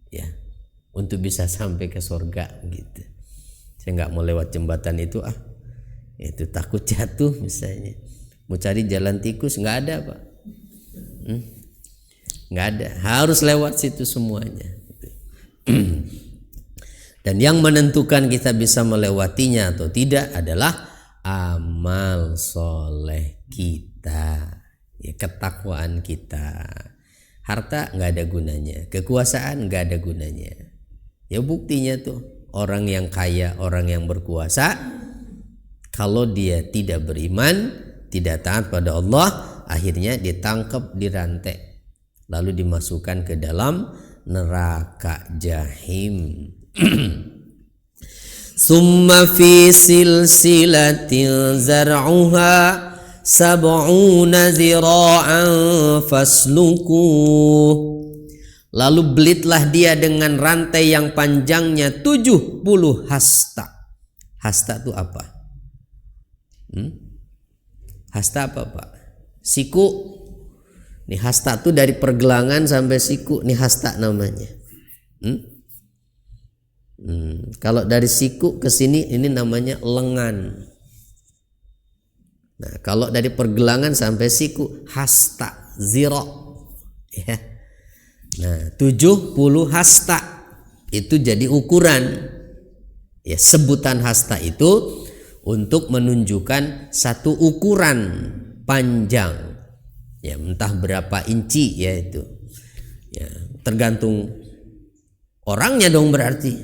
Ya. Untuk bisa sampai ke surga gitu. Saya nggak mau lewat jembatan itu itu takut jatuh misalnya. Mau cari jalan tikus nggak ada, Pak. Nggak ada, harus lewat situ semuanya. Dan yang menentukan kita bisa melewatinya atau tidak adalah amal soleh kita, ya, ketakwaan kita. Harta nggak ada gunanya, kekuasaan nggak ada gunanya. Ya buktinya tuh orang yang kaya, orang yang berkuasa, kalau dia tidak beriman, tidak taat pada Allah, akhirnya ditangkap, dirantai, lalu dimasukkan ke dalam neraka jahim. Summa fi silsilatin zar'uha sab'una zira'an faslukuh. Lalu belitlah dia dengan rantai yang panjangnya 70 hasta. Hasta itu apa? Hasta apa, Pak? Siku. Nih hasta itu dari pergelangan sampai siku. Nih hasta namanya. Kalau dari siku ke sini ini namanya lengan. Nah, kalau dari pergelangan sampai siku hasta, zira. Ya. Nah, 70 hasta itu jadi ukuran. Ya, sebutan hasta itu untuk menunjukkan satu ukuran panjang. Ya, entah berapa inci ya itu. Ya, tergantung orangnya dong berarti.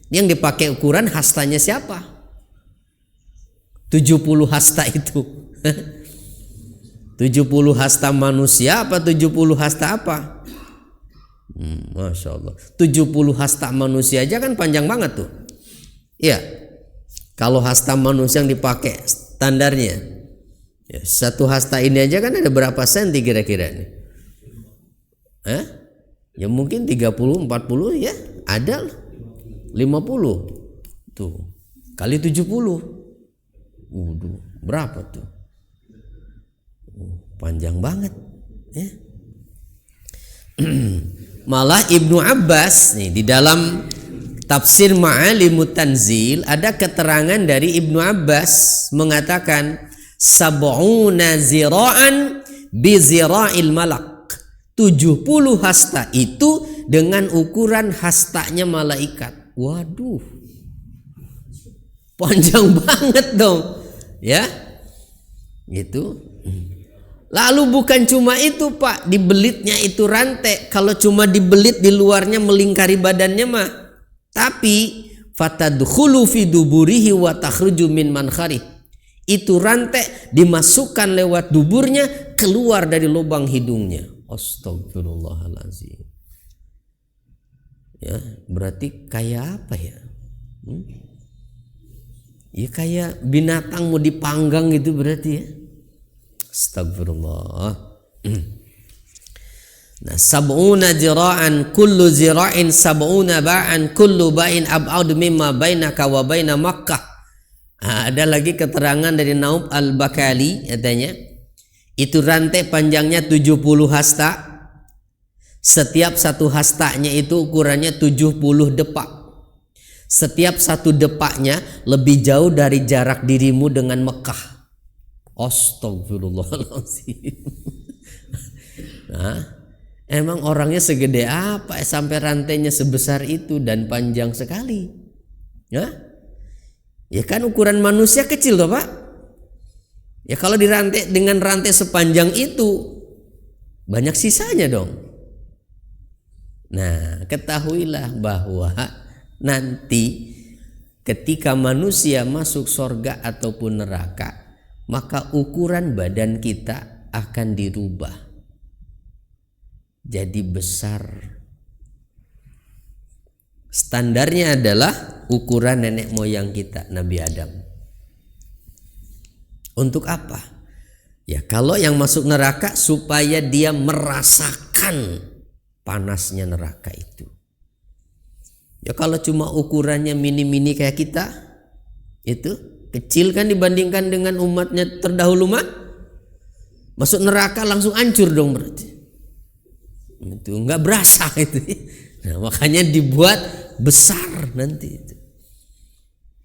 Yang dipakai ukuran hastanya siapa? 70 hasta itu. 70 hasta manusia apa 70 hasta apa? Masya Allah. 70 hasta manusia aja kan panjang banget tuh. Iya. Kalau hasta manusia yang dipakai standarnya, ya, satu hasta ini aja kan ada berapa senti kira-kira nih? Ya mungkin 30, 40 ya ada 50 tuh kali 70. Berapa tuh? Panjang banget ya. Malah Ibnu Abbas nih di dalam Tafsir Ma'alimut Tanzil ada keterangan dari Ibnu Abbas mengatakan sab'una zira'an bi zira'il malak. 70 hasta itu dengan ukuran hastanya malaikat. Waduh. Panjang banget dong. Ya. Gitu. Lalu bukan cuma itu, Pak, dibelitnya itu rantai. Kalau cuma dibelit di luarnya melingkari badannya mah. Tapi fatadkhulu fi duburihi wa takhruju min mankhari. Itu rantai dimasukkan lewat duburnya, keluar dari lubang hidungnya. Astagfirullahalazim. Ya, berarti kayak apa ya? Ya kayak binatang mau dipanggang gitu berarti ya. Astagfirullah. Nah, sab'una zira'an kullu zira'in sab'una ba'an kullu ba'in ab'ad mimma bainaka wa baina Makkah. Ada lagi keterangan dari Naub Al-Bakali katanya, itu rantai panjangnya 70 hasta. Setiap satu hastanya itu ukurannya 70 depak. Setiap satu depaknya lebih jauh dari jarak dirimu dengan Mekah. Astagfirullahaladzim. Nah, emang orangnya segede apa sampai rantainya sebesar itu dan panjang sekali? Ya kan ukuran manusia kecil toh, Pak. Ya kalau dirantai dengan rantai sepanjang itu banyak sisanya dong. Nah, ketahuilah bahwa nanti ketika manusia masuk surga ataupun neraka, maka ukuran badan kita akan dirubah. jadi besar. Standarnya adalah ukuran nenek moyang kita, Nabi Adam. Untuk apa? Ya kalau yang masuk neraka supaya dia merasakan panasnya neraka itu. Ya kalau cuma ukurannya mini-mini kayak kita, itu kecil kan dibandingkan dengan umatnya terdahulu mah. Masuk neraka langsung hancur dong berarti. Itu nggak berasa itu. Nah, makanya dibuat besar nanti itu.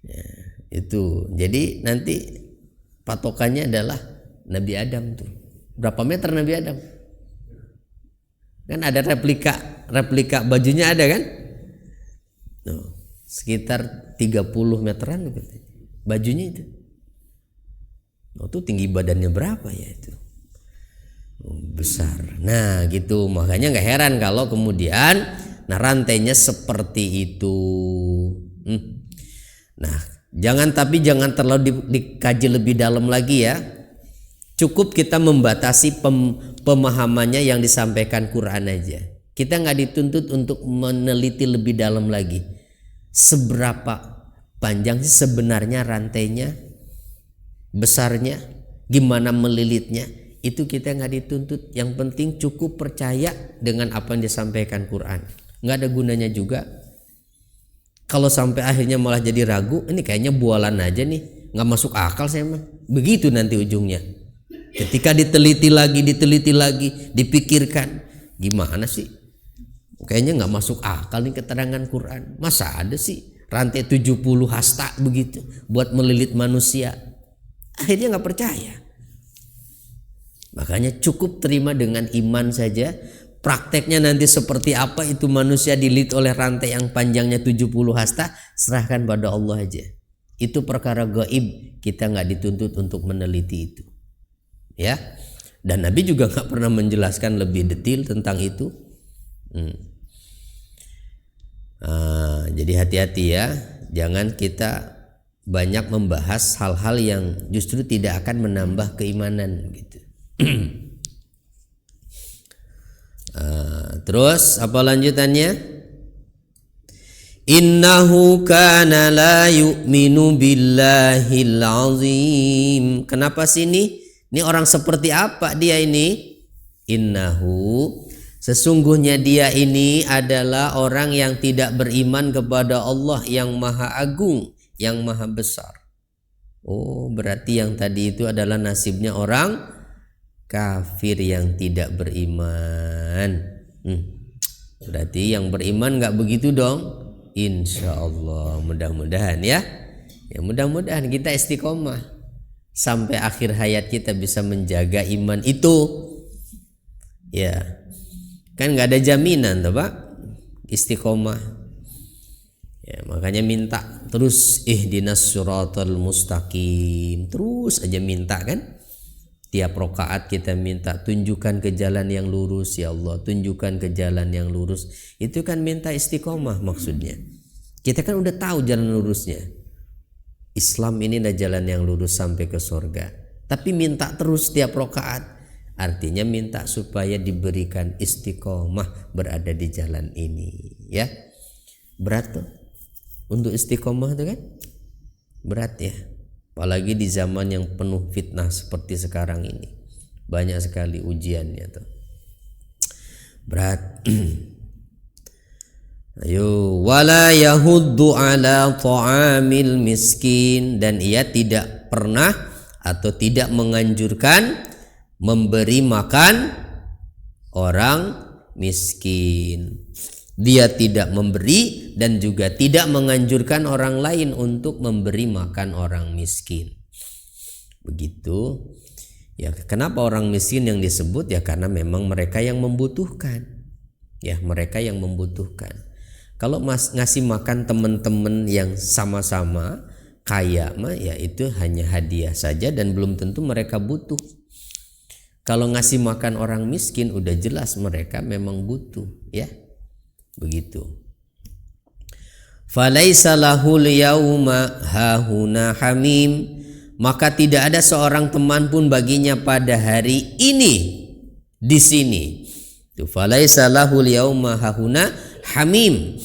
Ya, itu. Jadi nanti patokannya adalah Nabi Adam tuh. Berapa meter Nabi Adam? Kan ada replika bajunya ada kan? Tuh, sekitar 30 meteran bajunya itu. Oh, tuh tinggi badannya berapa ya itu? Besar. Nah gitu, makanya nggak heran kalau kemudian rantainya seperti itu. Nah jangan terlalu dikaji lebih dalam lagi ya. Cukup kita membatasi pemahamannya yang disampaikan Quran aja. Kita nggak dituntut untuk meneliti lebih dalam lagi. Seberapa panjang sih sebenarnya rantainya, besarnya, gimana melilitnya. Itu kita nggak dituntut. Yang penting cukup percaya dengan apa yang disampaikan Quran. Nggak ada gunanya juga kalau sampai akhirnya malah jadi ragu. Ini kayaknya bualan aja nih, nggak masuk akal saya mah. Begitu nanti ujungnya. Ketika diteliti lagi, dipikirkan, gimana sih? Kayaknya nggak masuk akal nih keterangan Quran. Masa ada sih rantai 70 hasta begitu buat melilit manusia? Akhirnya nggak percaya. Makanya cukup terima dengan iman saja. Prakteknya nanti seperti apa itu manusia dililit oleh rantai yang panjangnya 70 hasta, serahkan pada Allah aja. Itu perkara gaib, kita nggak dituntut untuk meneliti itu. Ya, dan Nabi juga nggak pernah menjelaskan lebih detail tentang itu. Jadi hati-hati ya, jangan kita banyak membahas hal-hal yang justru tidak akan menambah keimanan gitu. Terus apa lanjutannya? Innahu kana la yu'minu billahil azim. Kenapa sini? Ini orang seperti apa dia ini? Innahu, sesungguhnya dia ini adalah orang yang tidak beriman kepada Allah yang maha agung, yang maha besar. Oh, berarti yang tadi itu adalah nasibnya orang kafir yang tidak beriman. Berarti yang beriman nggak begitu dong. Insya Allah, mudah-mudahan ya. Ya mudah-mudahan kita istiqomah sampai akhir hayat kita bisa menjaga iman itu. Ya, kan nggak ada jaminan, toh Pak, istiqomah. Ya, makanya minta terus ihdinas siratal mustaqim, terus aja minta kan. Tiap rakaat kita minta tunjukkan ke jalan yang lurus ya Allah, tunjukkan ke jalan yang lurus. Itu kan minta istiqomah maksudnya. Kita kan udah tahu jalan lurusnya. Islam ini adalah jalan yang lurus sampai ke surga. Tapi minta terus tiap rakaat. Artinya minta supaya diberikan istiqomah berada di jalan ini, ya. Berat tuh. Untuk istiqomah itu kan berat ya. Apalagi di zaman yang penuh fitnah seperti sekarang ini. Banyak sekali ujiannya tuh. Berat. Ayo, wala yahuddu ala ta'amil miskin, dan ia tidak pernah atau tidak menganjurkan memberi makan orang miskin. Dia tidak memberi dan juga tidak menganjurkan orang lain untuk memberi makan orang miskin. Begitu. Ya, kenapa orang miskin yang disebut? Ya karena memang mereka yang membutuhkan. Ya, mereka yang membutuhkan. Kalau ngasih makan teman-teman yang sama-sama kaya mah ya itu hanya hadiah saja dan belum tentu mereka butuh. Kalau ngasih makan orang miskin udah jelas mereka memang butuh, ya. Begitu. Falaisa lahul yauma hahuna hamim, maka tidak ada seorang teman pun baginya pada hari ini di sini. Falaisa lahul yauma hahuna hamim.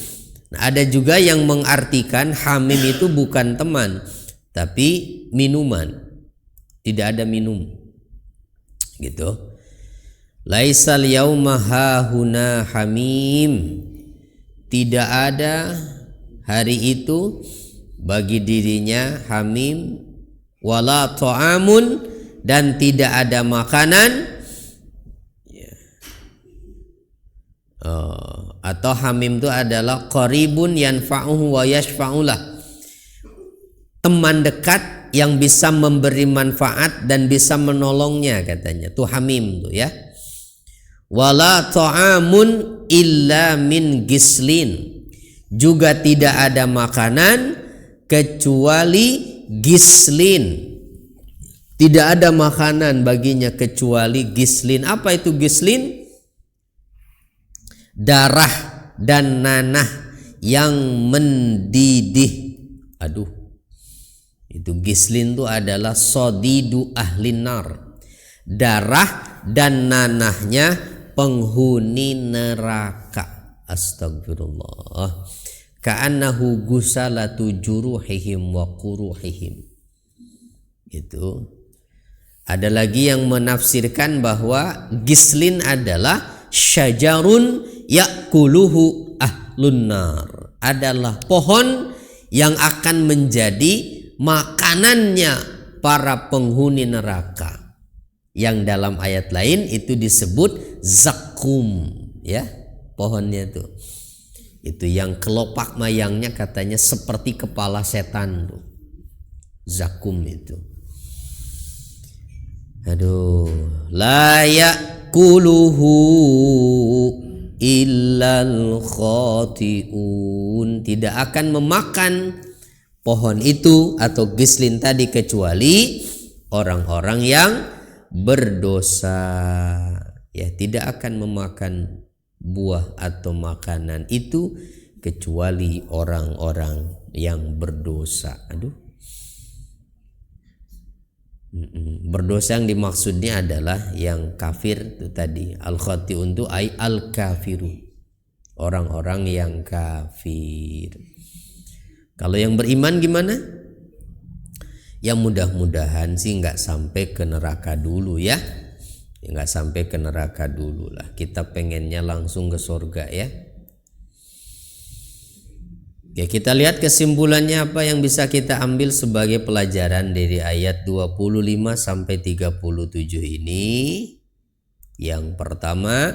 Nah, ada juga yang mengartikan hamim itu bukan teman tapi minuman. Tidak ada minum. Gitu. Laisal yauma hahuna hamim. Tidak ada hari itu bagi dirinya hamim wala ta'amun, dan tidak ada makanan. Atau hamim itu adalah qaribun yanfa'uhu wa yashfa'ulah, teman dekat yang bisa memberi manfaat dan bisa menolongnya, katanya tuh hamim tuh ya. Wala ta'amun illa min gislin, juga tidak ada makanan kecuali gislin. Tidak ada makanan baginya kecuali gislin. Apa itu gislin? Darah dan nanah yang mendidih. Aduh, itu gislin itu adalah sodidu ahlin nar, darah dan nanahnya penghuni neraka. Astagfirullah. Ka'annahu gusalatu juruhihim wa quruhihim. Itu. Ada lagi yang menafsirkan bahwa gislin adalah syajarun yakuluhu ahlun nar, adalah pohon yang akan menjadi makanannya para penghuni neraka, yang dalam ayat lain itu disebut zakum ya, pohonnya itu yang kelopak mayangnya katanya seperti kepala setan tuh, zakum itu. Aduh, la yakuluhu illal khati'un, tidak akan memakan pohon itu atau gislin tadi kecuali orang-orang yang berdosa. Ya, tidak akan memakan buah atau makanan itu kecuali orang-orang yang berdosa. Aduh. Berdosa yang dimaksudnya adalah yang kafir itu tadi. Al-khati'un itu ay al-kafiru, orang-orang yang kafir. Kalau yang beriman gimana? Ya mudah-mudahan sih nggak sampai ke neraka dulu ya. Nggak sampai ke neraka dulu lah. Kita pengennya langsung ke surga ya. Ya, kita lihat kesimpulannya apa yang bisa kita ambil sebagai pelajaran dari ayat 25 sampai 37 ini. Yang pertama,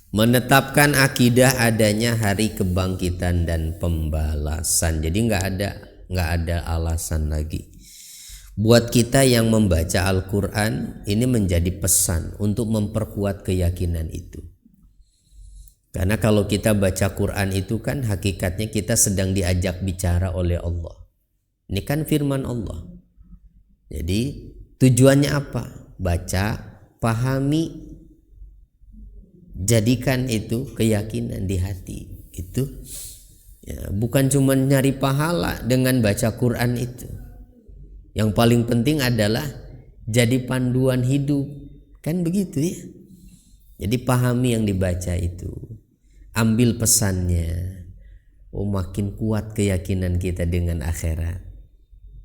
menetapkan akidah adanya hari kebangkitan dan pembalasan. Jadi nggak ada alasan lagi. Buat kita yang membaca Al-Quran, ini menjadi pesan untuk memperkuat keyakinan itu. Karena kalau kita baca Quran itu kan hakikatnya kita sedang diajak bicara oleh Allah. Ini kan firman Allah. Jadi tujuannya apa? Baca, pahami, jadikan itu keyakinan di hati. Itu ya, bukan cuma nyari pahala dengan baca Quran itu. Yang paling penting adalah jadi panduan hidup. Kan begitu ya. Jadi pahami yang dibaca itu. Ambil pesannya. Oh, makin kuat keyakinan kita dengan akhirat.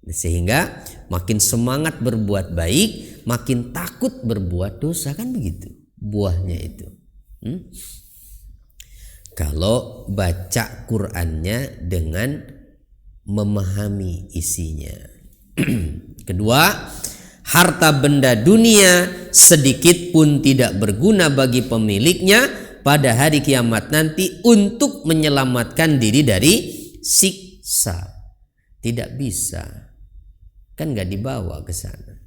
Sehingga makin semangat berbuat baik, makin takut berbuat dosa, kan begitu buahnya itu. Kalau baca Qur'annya dengan memahami isinya. Kedua, harta benda dunia sedikit pun tidak berguna bagi pemiliknya pada hari kiamat nanti untuk menyelamatkan diri dari siksa. Tidak bisa, kan gak dibawa ke sana,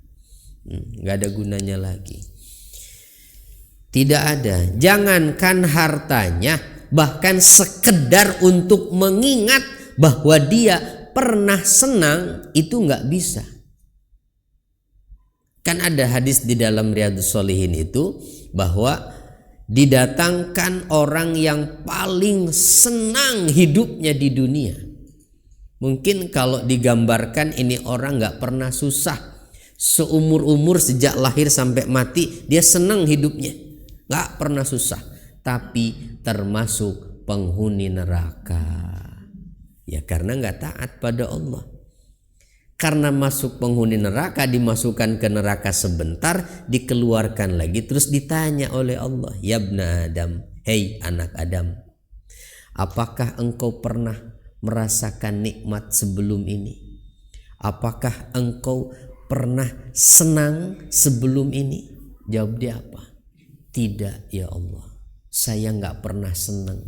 gak ada gunanya lagi. Tidak ada, jangankan hartanya, bahkan sekedar untuk mengingat bahwa dia pernah senang itu gak bisa. Kan ada hadis di dalam Riyadhus Shalihin itu bahwa didatangkan orang yang paling senang hidupnya di dunia. Mungkin kalau digambarkan ini orang gak pernah susah. Seumur-umur sejak lahir sampai mati dia senang hidupnya. Gak pernah susah, tapi termasuk penghuni neraka. Ya karena gak taat pada Allah. Karena masuk penghuni neraka, dimasukkan ke neraka sebentar, dikeluarkan lagi, terus ditanya oleh Allah, Yabna Adam, hei anak Adam, apakah engkau pernah merasakan nikmat sebelum ini? Apakah engkau pernah senang sebelum ini? Jawab dia apa? Tidak ya Allah, saya gak pernah senang.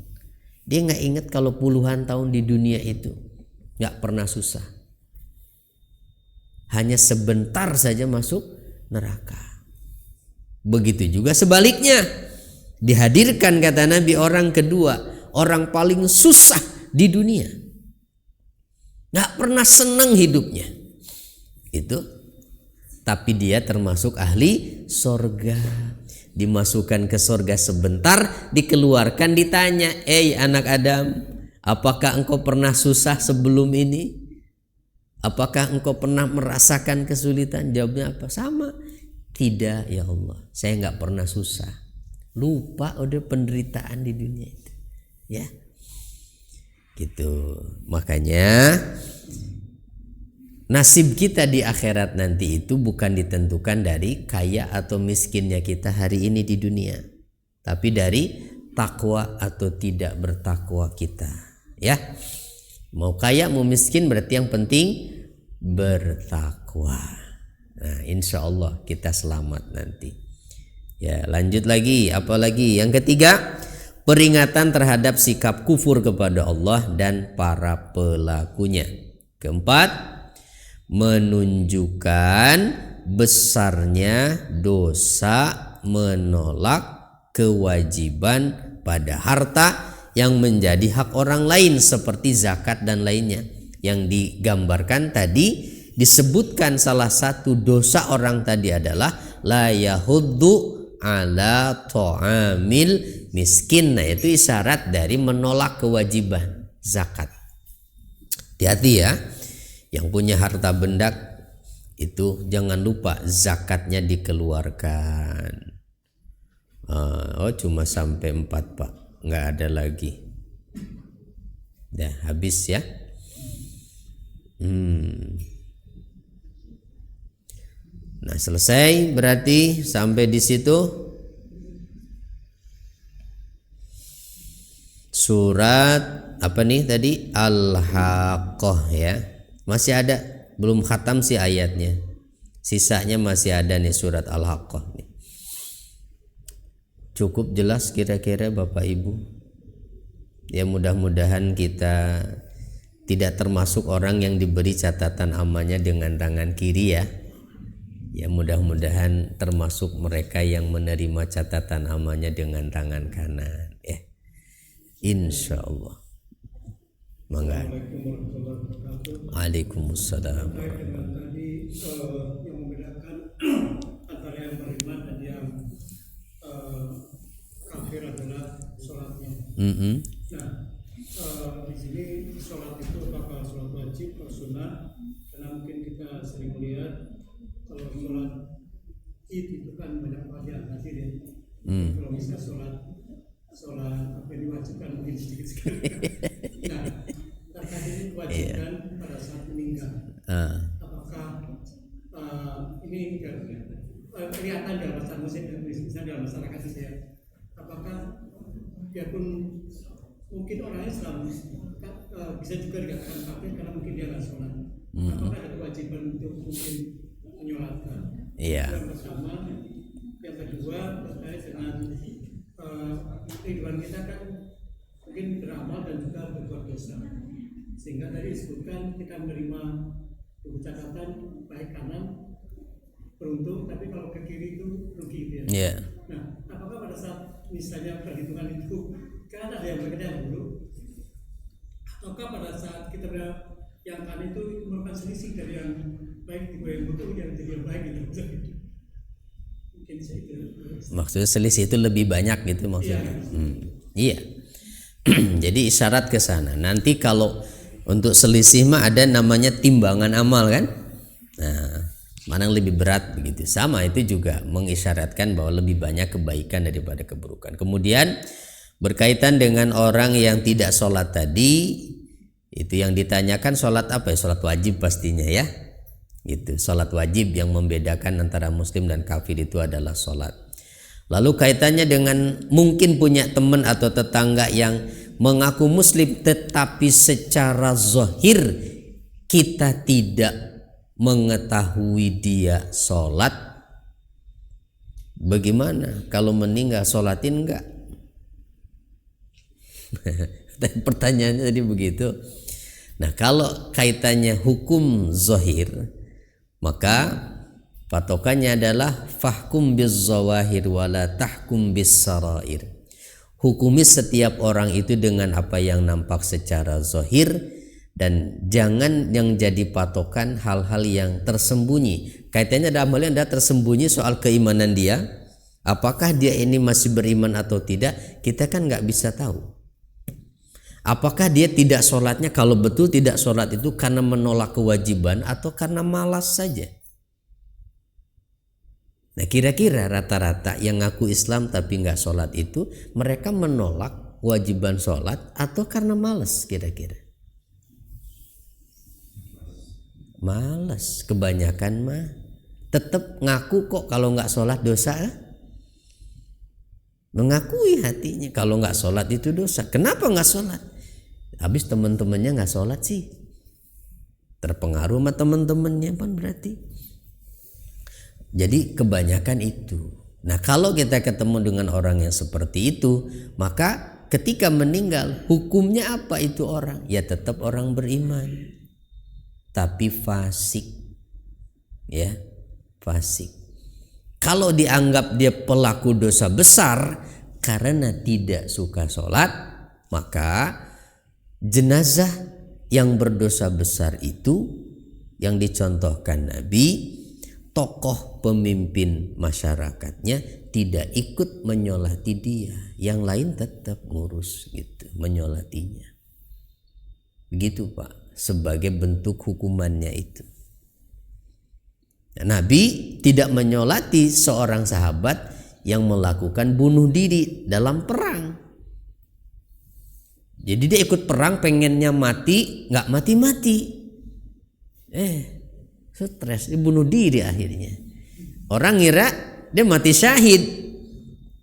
Dia gak ingat kalau puluhan tahun di dunia itu gak pernah susah. Hanya sebentar saja masuk neraka. Begitu juga sebaliknya. Dihadirkan kata Nabi orang kedua, orang paling susah di dunia. Gak pernah senang hidupnya. Itu. Tapi dia termasuk ahli sorga. Dimasukkan ke sorga sebentar, dikeluarkan, ditanya, anak Adam, apakah engkau pernah susah sebelum ini? Apakah engkau pernah merasakan kesulitan? Jawabnya apa? Sama. Tidak ya Allah, saya gak pernah susah. Lupa udah penderitaan di dunia itu. Ya, gitu. Makanya nasib kita di akhirat nanti itu bukan ditentukan dari kaya atau miskinnya kita hari ini di dunia, tapi dari takwa atau tidak bertakwa kita. Ya, mau kaya mau miskin berarti yang penting bertakwa. Nah, insya Allah kita selamat nanti. Ya, lanjut lagi. Apalagi yang ketiga, peringatan terhadap sikap kufur kepada Allah dan para pelakunya. Keempat, menunjukkan besarnya dosa menolak kewajiban pada harta yang menjadi hak orang lain seperti zakat dan lainnya. Yang digambarkan tadi, disebutkan salah satu dosa orang tadi adalah la yahuddu ala ta'amil miskin. Nah, itu isyarat dari menolak kewajiban zakat. Hati-hati ya, yang punya harta benda itu jangan lupa zakatnya dikeluarkan. Oh cuma sampai 4 Pak, nggak ada lagi. Dah habis ya. Nah selesai berarti sampai di situ surat apa nih tadi, Al-Haqqah ya. Masih ada, belum khatam sih ayatnya, sisanya masih ada nih surat Al-Haqqah nih. Cukup jelas kira-kira Bapak Ibu? Ya mudah-mudahan kita tidak termasuk orang yang diberi catatan amalnya dengan tangan kiri ya. Ya mudah-mudahan termasuk mereka yang menerima catatan amalnya dengan tangan kanan ya. Insya Allah. Mangga. Waalaikumsalam. Tadi yang membedakan antara yang beriman dan yang kafir adalah sholatnya. Nah, di sini sholat itu apakah sholat wajib atau sunnah? Karena mungkin kita sering melihat kalau sholat id itu kan banyak yang hadir ya. Kalau misalnya sholat apa yang diwajibkan mungkin sedikit sekali. Nah, terkait ini kewajiban pada saat meninggal. Apakah ini kelihatan dalam masyarakat itu ya? Apakah biarpun mungkin orang Islam bisa juga dikatakan kafir karena mungkin dia nggak sholat. Apakah ada kewajiban untuk mungkin menyolatkan? Yang pertama, yang kedua terkait dengan kehidupan kita kan mungkin beramal dan juga berbuat dosa, sehingga tadi disebutkan kita menerima buku catatan baik kanan beruntung, tapi kalau ke kiri itu rugi ya. Nah, apakah pada saat misalnya perhitungan itu kan ada yang bekerja yang buruk, ataukah pada saat kita yang kanan itu merupakan selisih dari yang baik di yang buruk yang jadi yang baik gitu? Mungkin itu. Maksudnya selisih itu lebih banyak gitu maksudnya. Iya. Jadi isyarat ke sana. Nanti kalau untuk selisih mah ada namanya timbangan amal kan. Nah, Mana yang lebih berat begitu. Sama itu juga mengisyaratkan bahwa lebih banyak kebaikan daripada keburukan. Kemudian berkaitan dengan orang yang tidak sholat tadi, itu yang ditanyakan sholat apa ya? Sholat wajib pastinya ya. Gitu. Sholat wajib yang membedakan antara muslim dan kafir itu adalah sholat. Lalu kaitannya dengan mungkin punya teman atau tetangga yang mengaku muslim tetapi secara zahir kita tidak mengetahui dia sholat. Bagaimana kalau meninggal sholatin enggak? Pertanyaannya tadi begitu. Nah, kalau kaitannya hukum zahir, maka patokannya adalah fahkum bizzawahir wala tahkum bissarair. Hukumi setiap orang itu dengan apa yang nampak secara zahir, dan jangan yang jadi patokan hal-hal yang tersembunyi. Kaitannya dalam hal yang ada tersembunyi soal keimanan dia, apakah dia ini masih beriman atau tidak, kita kan nggak bisa tahu. Apakah dia tidak sholatnya, kalau betul tidak sholat itu karena menolak kewajiban atau karena malas saja. Nah, kira-kira rata-rata yang ngaku Islam tapi nggak sholat itu, mereka menolak kewajiban sholat atau karena malas kira-kira? Malas kebanyakan mah. Tetap ngaku kok kalau nggak sholat dosa. Mengakui hatinya kalau nggak sholat itu dosa. Kenapa nggak sholat? Habis teman-temannya nggak sholat sih. Terpengaruh sama teman-temannya kan berarti. Jadi kebanyakan itu. Nah, kalau kita ketemu dengan orang yang seperti itu, maka ketika meninggal hukumnya apa itu orang? Ya tetap orang beriman. Tapi fasik, ya fasik. Kalau dianggap dia pelaku dosa besar karena tidak suka sholat, maka jenazah yang berdosa besar itu yang dicontohkan Nabi, tokoh pemimpin masyarakatnya tidak ikut menyolati dia, yang lain tetap ngurus gitu, menyolatinya. Begitu Pak. Sebagai bentuk hukumannya itu. Nabi tidak menyolati seorang sahabat yang melakukan bunuh diri dalam perang. Jadi dia ikut perang pengennya mati, nggak mati-mati. Stres, dia bunuh diri akhirnya. Orang ngira dia mati syahid.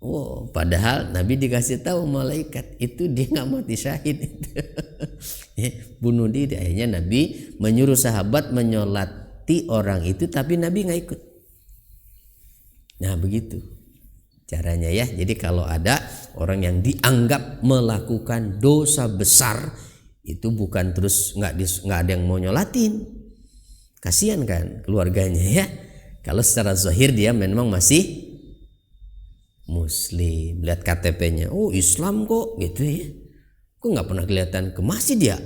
Oh, padahal Nabi dikasih tahu malaikat itu dia nggak mati syahid. Bunuh diri. Akhirnya Nabi menyuruh sahabat menyolati orang itu, tapi Nabi nggak ikut. Nah begitu caranya ya. Jadi kalau ada orang yang dianggap melakukan dosa besar, itu bukan terus nggak ada yang mau nyolatin. Kasihan kan keluarganya ya. Kalau secara zahir dia memang masih muslim, lihat KTP-nya, oh Islam kok gitu ya, kok nggak pernah kelihatan ke masjid ya,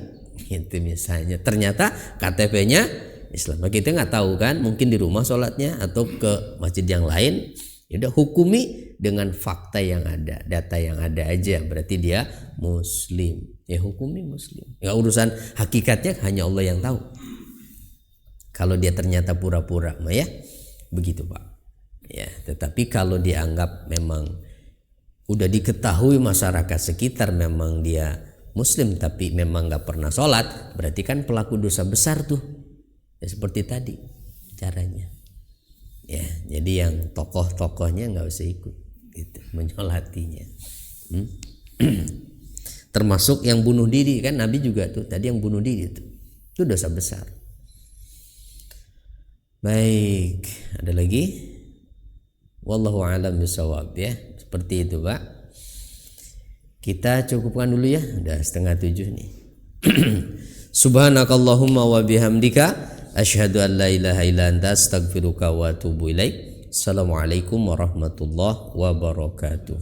gitu misalnya. Ternyata KTP-nya Islam, kita nggak tahu kan, mungkin di rumah sholatnya atau ke masjid yang lain. Udah hukumi dengan fakta yang ada, data yang ada aja, berarti dia muslim. Ya hukumi muslim. Ya urusan hakikatnya hanya Allah yang tahu. Kalau dia ternyata pura-pura, mah ya begitu Pak. Ya, tetapi kalau dianggap memang udah diketahui masyarakat sekitar memang dia muslim tapi memang nggak pernah sholat, berarti kan pelaku dosa besar tuh. Ya seperti tadi caranya. Ya, jadi yang tokoh-tokohnya nggak usah ikut, gitu, menyolatinya. Termasuk yang bunuh diri kan Nabi juga tuh tadi yang bunuh diri itu dosa besar. Baik, ada lagi? Wallahu a'lam bishawab ya. Seperti itu Pak. Kita cukupkan dulu ya. Udah 6:30 nih. Subhanakallahumma wa bihamdika asyhadu an la ilaha illa anta astaghfiruka wa atubu ilaik. Assalamualaikum warahmatullahi wabarakatuh.